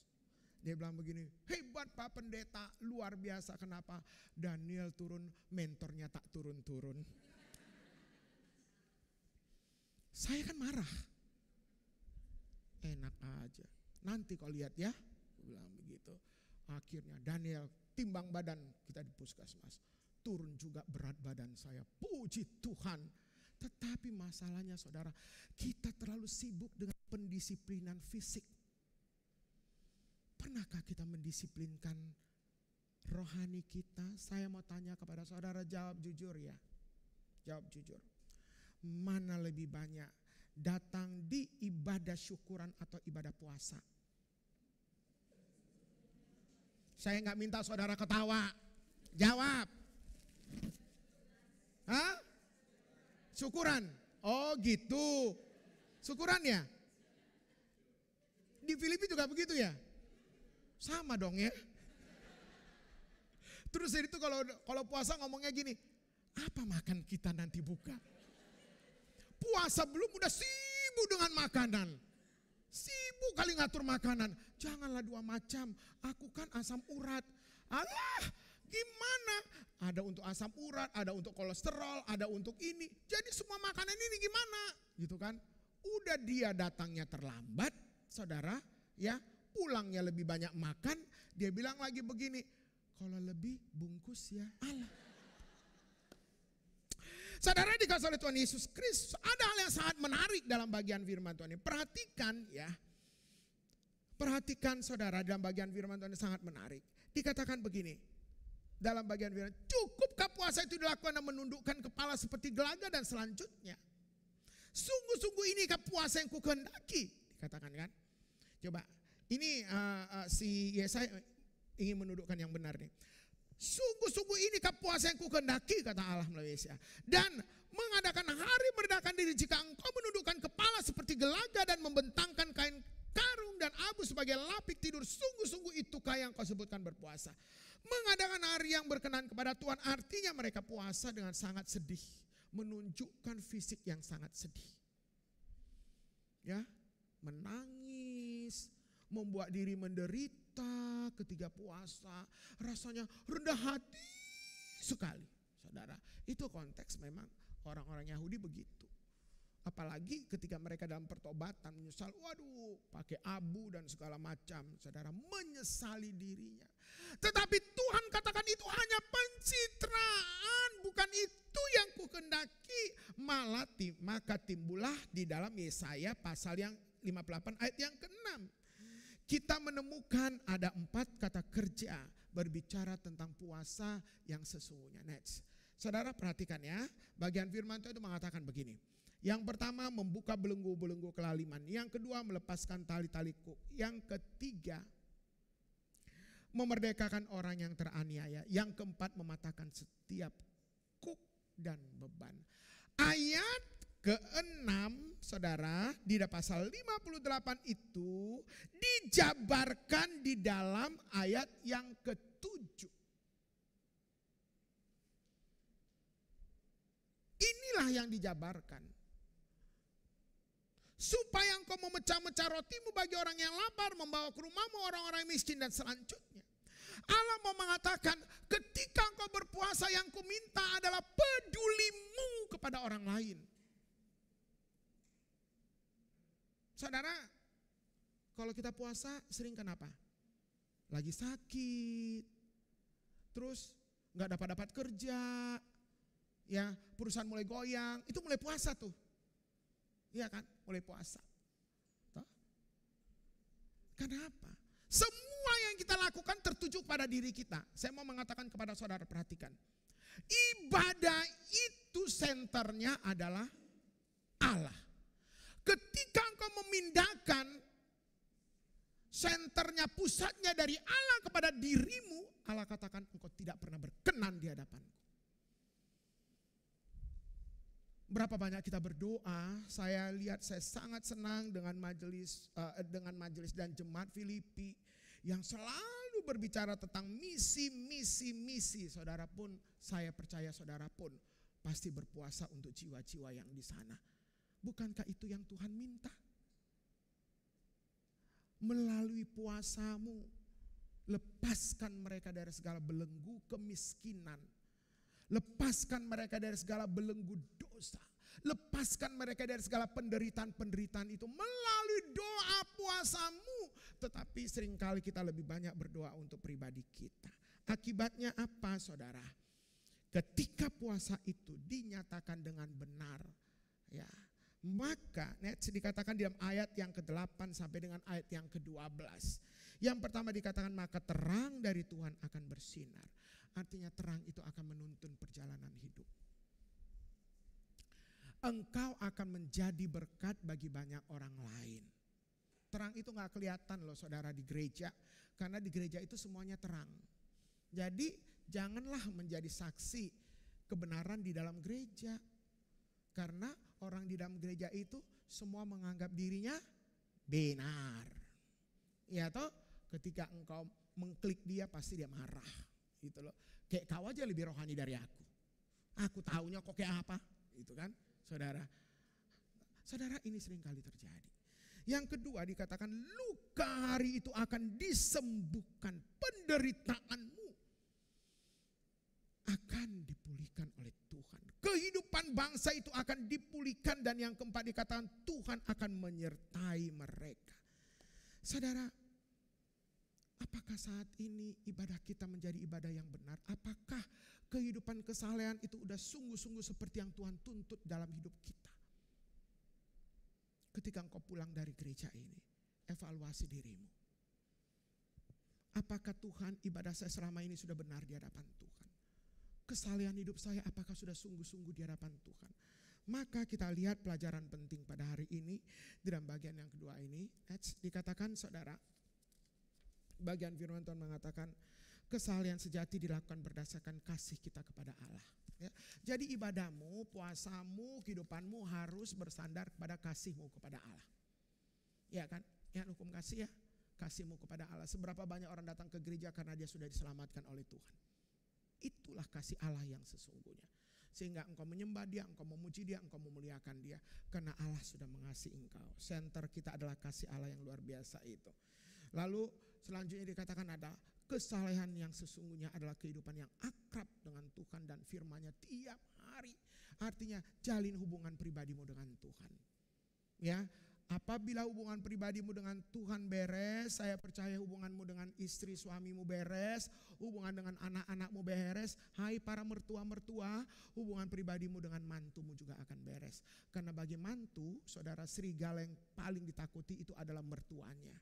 Dia bilang begini, hebat Pak Pendeta, luar biasa. Kenapa? Daniel turun, mentornya tak turun-turun. Saya kan marah. Enak aja. Nanti kau lihat ya. Aku bilang begitu. Akhirnya Daniel timbang badan kita di puskesmas. Turun juga berat badan saya. Puji Tuhan. Tetapi masalahnya saudara, kita terlalu sibuk dengan pendisiplinan fisik. Pernahkah kita mendisiplinkan rohani kita? Saya mau tanya kepada saudara, jawab jujur ya. Jawab jujur. Mana lebih banyak datang di ibadah syukuran atau ibadah puasa? Saya gak minta saudara ketawa. Jawab. Hah? Syukuran. Oh gitu. Syukuran ya? Di Filipi juga begitu ya? Sama dong ya. Terus itu kalau puasa ngomongnya gini, apa makan kita nanti buka? Puasa belum udah sibuk dengan makanan. Sibuk kali ngatur makanan. Janganlah 2 macam. Aku kan asam urat. Alah, gimana? Ada untuk asam urat, ada untuk kolesterol, ada untuk ini. Jadi semua makanan ini gimana? Gitu kan? Udah dia datangnya terlambat, saudara, ya. Pulangnya lebih banyak makan, dia bilang lagi begini, kalau lebih bungkus ya. Allah. Saudara dikasih oleh Tuhan Yesus Kristus, ada hal yang sangat menarik dalam bagian firman Tuhan ini. Perhatikan ya. Perhatikan saudara, dalam bagian firman Tuhan ini sangat menarik. Dikatakan begini, dalam bagian firman, cukupkah puasa itu dilakukan dan menundukkan kepala seperti gelaga dan selanjutnya. Sungguh-sungguh inikah puasa yang kukehendaki, dikatakan kan. Coba. Ini si Yesaya ingin menundukkan yang benar nih. Sungguh-sungguh inikah puasa yang kukehendaki, kata Allah melalui Yesaya. Dan mengadakan hari merendahkan diri jika engkau menundukkan kepala seperti gelaga dan membentangkan kain karung dan abu sebagai lapik tidur. Sungguh-sungguh itukah yang kau sebutkan berpuasa. Mengadakan hari yang berkenan kepada Tuhan, artinya mereka puasa dengan sangat sedih. Menunjukkan fisik yang sangat sedih. Ya, menangis. Membuat diri menderita ketika puasa, rasanya rendah hati sekali. Saudara, itu konteks memang orang-orang Yahudi begitu. Apalagi ketika mereka dalam pertobatan menyesal, waduh pakai abu dan segala macam, saudara, menyesali dirinya. Tetapi Tuhan katakan itu hanya pencitraan, bukan itu yang kukendaki. Maka timbullah di dalam Yesaya pasal yang 58 ayat yang ke-6. Kita menemukan ada 4 kata kerja berbicara tentang puasa yang sesungguhnya. Next. Saudara perhatikan ya, bagian firman itu mengatakan begini. Yang pertama membuka belenggu-belenggu kelaliman. Yang kedua melepaskan tali-tali kuk. Yang ketiga memerdekakan orang yang teraniaya. Yang keempat mematahkan setiap kuk dan beban. Ayat ke-6 saudara di pasal 58 itu dijabarkan di dalam ayat yang ke-7. Inilah yang dijabarkan. Supaya engkau memecah-mecah rotimu bagi orang yang lapar, membawa ke rumahmu orang-orang miskin dan selanjutnya. Allah mau mengatakan ketika engkau berpuasa yang kuminta adalah pedulimu kepada orang lain. Saudara, kalau kita puasa sering kenapa? Lagi sakit, terus gak dapat kerja, ya perusahaan mulai goyang, itu mulai puasa tuh. Iya kan, mulai puasa. Tuh. Kenapa? Semua yang kita lakukan tertuju pada diri kita. Saya mau mengatakan kepada saudara, perhatikan. Ibadah itu senternya adalah Allah. Ketika engkau memindahkan senternya, pusatnya dari Allah kepada dirimu, Allah katakan engkau tidak pernah berkenan di hadapanku. Berapa banyak kita berdoa, saya lihat saya sangat senang dengan majelis dan jemaat Filipi yang selalu berbicara tentang misi. Saudara pun, saya percaya saudara pun pasti berpuasa untuk jiwa-jiwa yang di sana. Bukankah itu yang Tuhan minta? Melalui puasamu, lepaskan mereka dari segala belenggu kemiskinan. Lepaskan mereka dari segala belenggu dosa. Lepaskan mereka dari segala penderitaan-penderitaan itu melalui doa puasamu. Tetapi seringkali kita lebih banyak berdoa untuk pribadi kita. Akibatnya apa saudara? Ketika puasa itu dinyatakan dengan benar, ya, maka dikatakan dalam ayat yang ke-8 sampai dengan ayat yang ke-12. Yang pertama dikatakan maka terang dari Tuhan akan bersinar. Artinya terang itu akan menuntun perjalanan hidup. Engkau akan menjadi berkat bagi banyak orang lain. Terang itu gak kelihatan loh saudara di gereja. Karena di gereja itu semuanya terang. Jadi janganlah menjadi saksi kebenaran di dalam gereja. Karena orang di dalam gereja itu semua menganggap dirinya benar. Ya toh, ketika engkau mengklik dia pasti dia marah. Gitu loh. Kayak kau aja lebih rohani dari aku. Aku taunya kok kayak apa? Itu kan, saudara. Saudara, ini sering kali terjadi. Yang kedua dikatakan luka hari itu akan disembuhkan, penderitaanmu akan dipulihkan oleh Tuhan. Kehidupan bangsa itu akan dipulihkan dan yang keempat dikatakan Tuhan akan menyertai mereka. Saudara, apakah saat ini ibadah kita menjadi ibadah yang benar? Apakah kehidupan kesalehan itu udah sungguh-sungguh seperti yang Tuhan tuntut dalam hidup kita? Ketika engkau pulang dari gereja ini, evaluasi dirimu. Apakah Tuhan ibadah saya selama ini sudah benar di hadapan Tuhan? Kesalehan hidup saya apakah sudah sungguh-sungguh di hadapan Tuhan? Maka kita lihat pelajaran penting pada hari ini di dalam bagian yang kedua ini. Dikatakan saudara, bagian firman Tuhan mengatakan kesalehan sejati dilakukan berdasarkan kasih kita kepada Allah. Ya. Jadi ibadahmu, puasamu, kehidupanmu harus bersandar kepada kasihmu kepada Allah. Ya kan? Ya hukum kasih ya. Kasihmu kepada Allah. Seberapa banyak orang datang ke gereja karena dia sudah diselamatkan oleh Tuhan. Itulah kasih Allah yang sesungguhnya. Sehingga engkau menyembah dia, engkau memuji dia, engkau memuliakan dia. Karena Allah sudah mengasihi engkau. Center kita adalah kasih Allah yang luar biasa itu. Lalu selanjutnya dikatakan ada kesalehan yang sesungguhnya adalah kehidupan yang akrab dengan Tuhan dan firman-Nya tiap hari. Artinya jalin hubungan pribadimu dengan Tuhan. Ya, apabila hubungan pribadimu dengan Tuhan beres, saya percaya hubunganmu dengan istri suamimu beres, hubungan dengan anak-anakmu beres. Hai para mertua-mertua, hubungan pribadimu dengan mantumu juga akan beres. Karena bagi mantu, saudara, serigala yang paling ditakuti itu adalah mertuanya.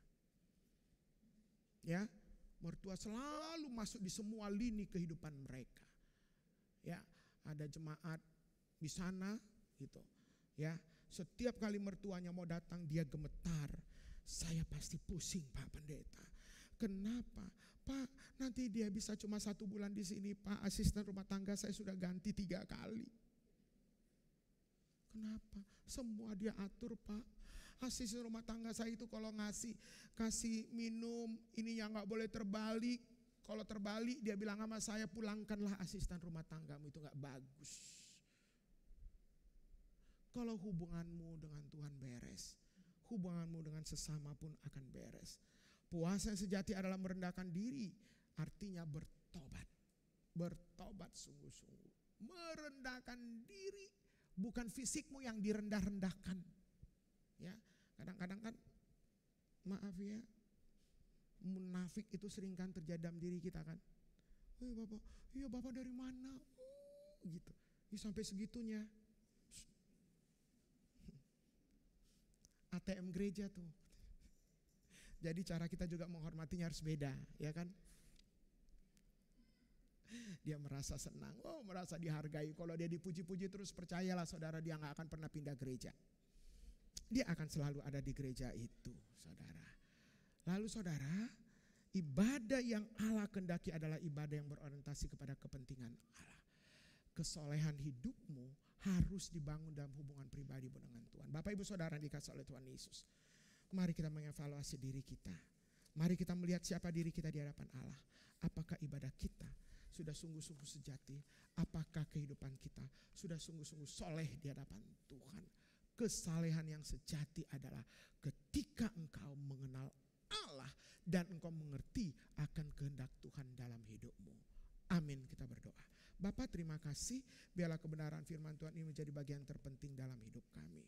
Ya, mertua selalu masuk di semua lini kehidupan mereka. Ya, ada jemaat di sana gitu. Ya, setiap kali mertuanya mau datang dia gemetar. Saya pasti pusing Pak Pendeta. Kenapa? Pak, nanti dia bisa cuma 1 bulan di sini Pak. Asisten rumah tangga saya sudah ganti 3 kali. Kenapa? Semua dia atur Pak. Asisten rumah tangga saya itu kalau kasih minum ini yang gak boleh terbalik. Kalau terbalik dia bilang sama saya, pulangkanlah asisten rumah tanggamu, itu gak bagus. Kalau hubunganmu dengan Tuhan beres, hubunganmu dengan sesama pun akan beres. Puasa yang sejati adalah merendahkan diri, artinya bertobat. Bertobat sungguh-sungguh. Merendahkan diri, bukan fisikmu yang direndah-rendahkan. Ya, kadang-kadang kan, maaf ya, munafik itu sering kan terjadi dalam diri kita kan. Bapak, iya Bapak dari mana? Gitu. Ya, sampai segitunya. ATM gereja tuh. Jadi cara kita juga menghormatinya harus beda, ya kan? Dia merasa senang, merasa dihargai. Kalau dia dipuji-puji terus, percayalah saudara, dia gak akan pernah pindah gereja. Dia akan selalu ada di gereja itu, saudara. Lalu saudara, ibadah yang Allah kehendaki adalah ibadah yang berorientasi kepada kepentingan Allah. Kesolehan hidupmu harus dibangun dalam hubungan pribadimu dengan Tuhan. Bapak Ibu Saudara dikasih oleh Tuhan Yesus. Mari kita mengevaluasi diri kita. Mari kita melihat siapa diri kita di hadapan Allah. Apakah ibadah kita sudah sungguh-sungguh sejati? Apakah kehidupan kita sudah sungguh-sungguh soleh di hadapan Tuhan? Kesalehan yang sejati adalah ketika engkau mengenal Allah dan engkau mengerti akan kehendak Tuhan dalam hidupmu. Amin, kita berdoa. Bapa, terima kasih, biarlah kebenaran firman Tuhan ini menjadi bagian terpenting dalam hidup kami.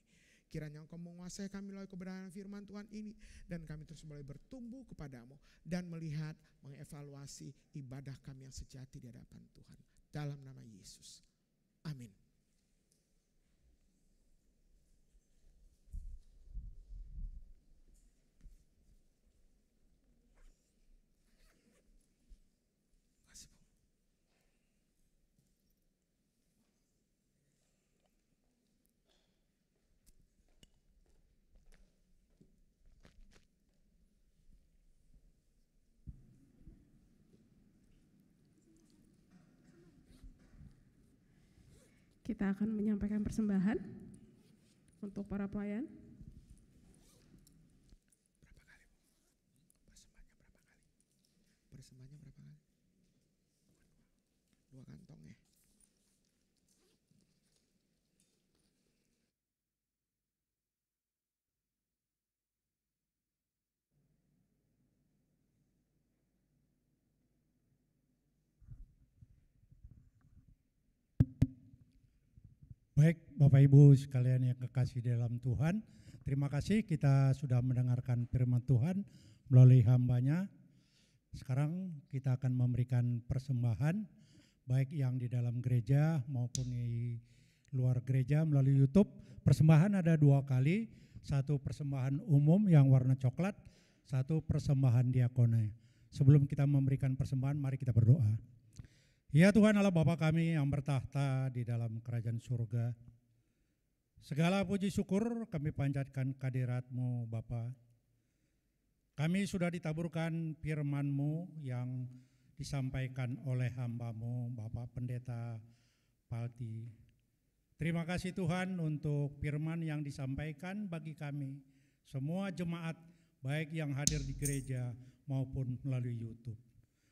Kiranya Engkau menguasai kami melalui kebenaran firman Tuhan ini, dan kami terus boleh bertumbuh kepadamu dan melihat, mengevaluasi ibadah kami yang sejati di hadapan Tuhan. Dalam nama Yesus. Amin. Kita akan menyampaikan persembahan untuk para pelayan. Berapa kali? Persembahannya berapa kali? 2 kantong ya. Baik Bapak Ibu sekalian yang kekasih dalam Tuhan, terima kasih kita sudah mendengarkan firman Tuhan melalui hambanya. Sekarang kita akan memberikan persembahan baik yang di dalam gereja maupun di luar gereja melalui YouTube. Persembahan ada 2 kali, 1 persembahan umum yang warna coklat, 1 persembahan diakone. Sebelum kita memberikan persembahan, mari kita berdoa. Ya Tuhan Allah Bapa kami yang bertahta di dalam kerajaan surga, segala puji syukur kami panjatkan kehadirat-Mu Bapa. Kami sudah ditaburkan firman-Mu yang disampaikan oleh hamba-Mu Bapak Pendeta Palti. Terima kasih Tuhan untuk firman yang disampaikan bagi kami, semua jemaat baik yang hadir di gereja maupun melalui YouTube.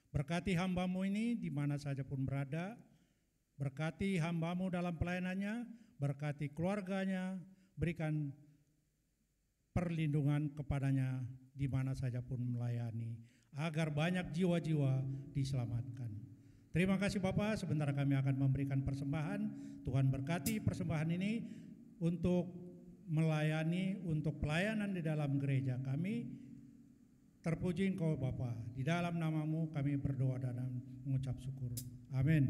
Berkati hamba-Mu ini di mana saja pun berada, berkati hamba-Mu dalam pelayanannya, berkati keluarganya, berikan perlindungan kepadanya di mana saja pun melayani, agar banyak jiwa-jiwa diselamatkan. Terima kasih Bapak, sebentar kami akan memberikan persembahan. Tuhan berkati persembahan ini untuk melayani, untuk pelayanan di dalam gereja kami. Terpuji Engkau Bapa, di dalam nama-Mu kami berdoa dan mengucap syukur. Amin.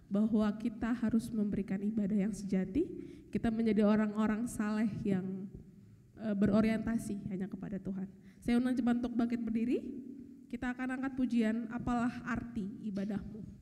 Bahwa kita harus memberikan ibadah yang sejati, kita menjadi orang-orang saleh yang berorientasi hanya kepada Tuhan. Saya undang jemaat untuk bangkit berdiri, kita akan angkat pujian Apalah Arti Ibadahmu.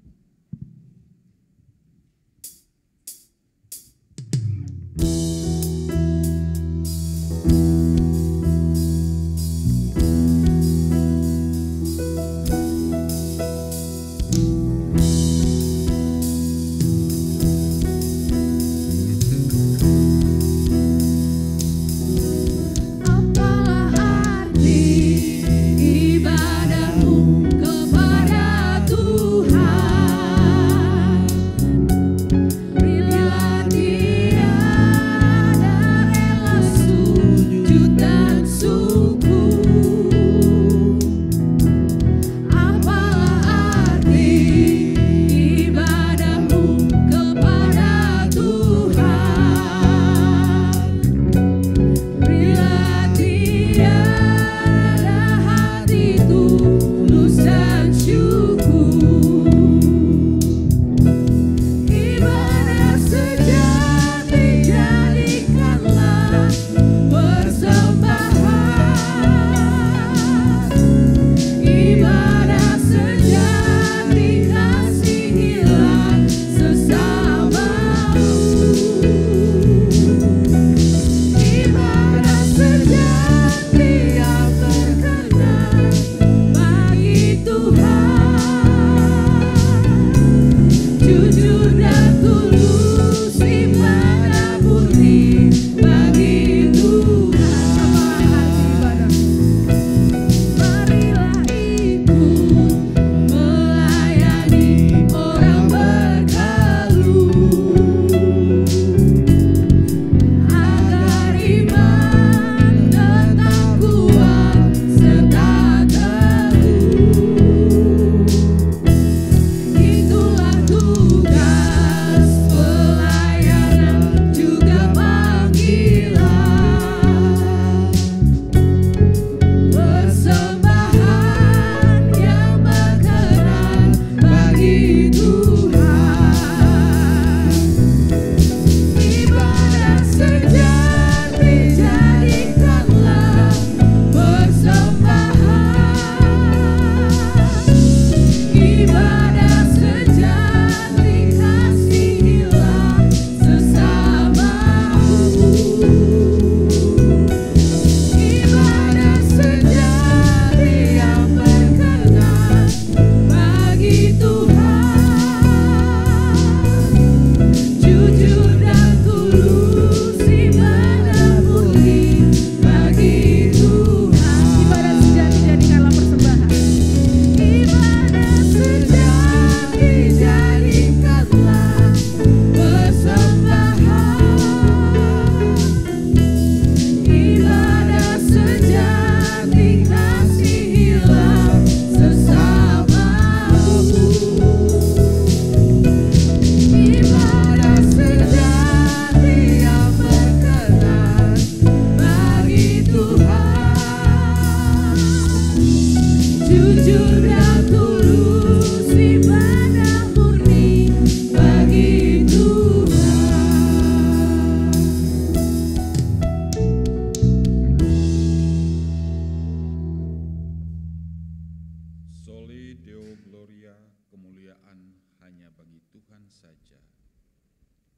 kemuliaan hanya bagi Tuhan saja.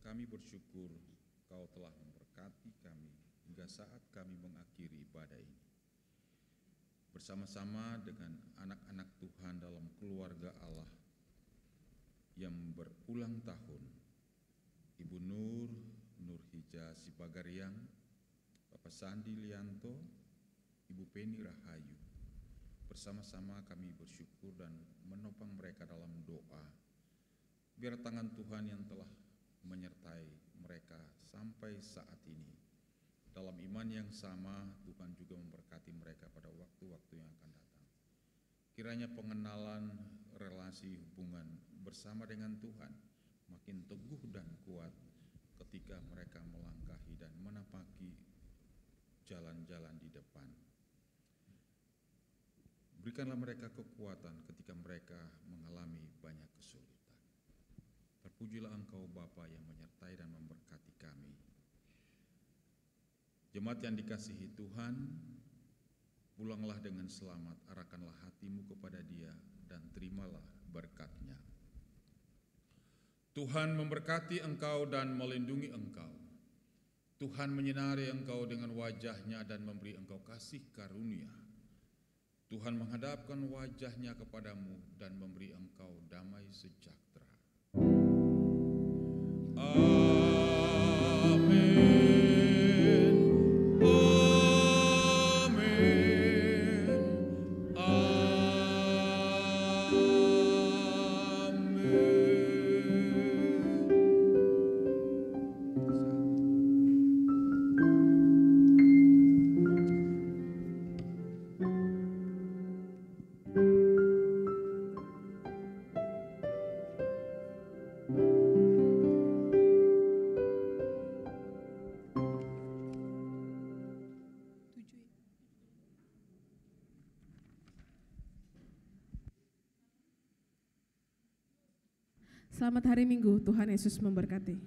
Kami bersyukur Kau telah memberkati kami hingga saat kami mengakhiri ibadah ini. Bersama-sama dengan anak-anak Tuhan dalam keluarga Allah yang berulang tahun, Ibu Nur Hija Sipagariang, Bapak Sandi Lianto, Ibu Penny Rahayu. Bersama-sama kami bersyukur dan menopang mereka dalam doa. Biar tangan Tuhan yang telah menyertai mereka sampai saat ini. Dalam iman yang sama, Tuhan juga memberkati mereka pada waktu-waktu yang akan datang. Kiranya pengenalan relasi hubungan bersama dengan Tuhan makin teguh dan kuat ketika mereka melangkahi dan menapaki jalan-jalan di depan. Berikanlah mereka kekuatan ketika mereka mengalami banyak kesulitan. Terpujilah Engkau Bapa yang menyertai dan memberkati kami. Jemaat yang dikasihi Tuhan, pulanglah dengan selamat, arahkanlah hatimu kepada Dia dan terimalah berkat-Nya. Tuhan memberkati engkau dan melindungi engkau. Tuhan menyinari engkau dengan wajah-Nya dan memberi engkau kasih karunia. Tuhan menghadapkan wajah-Nya kepadamu dan memberi engkau damai sejahtera. Amin. Selamat hari Minggu, Tuhan Yesus memberkati.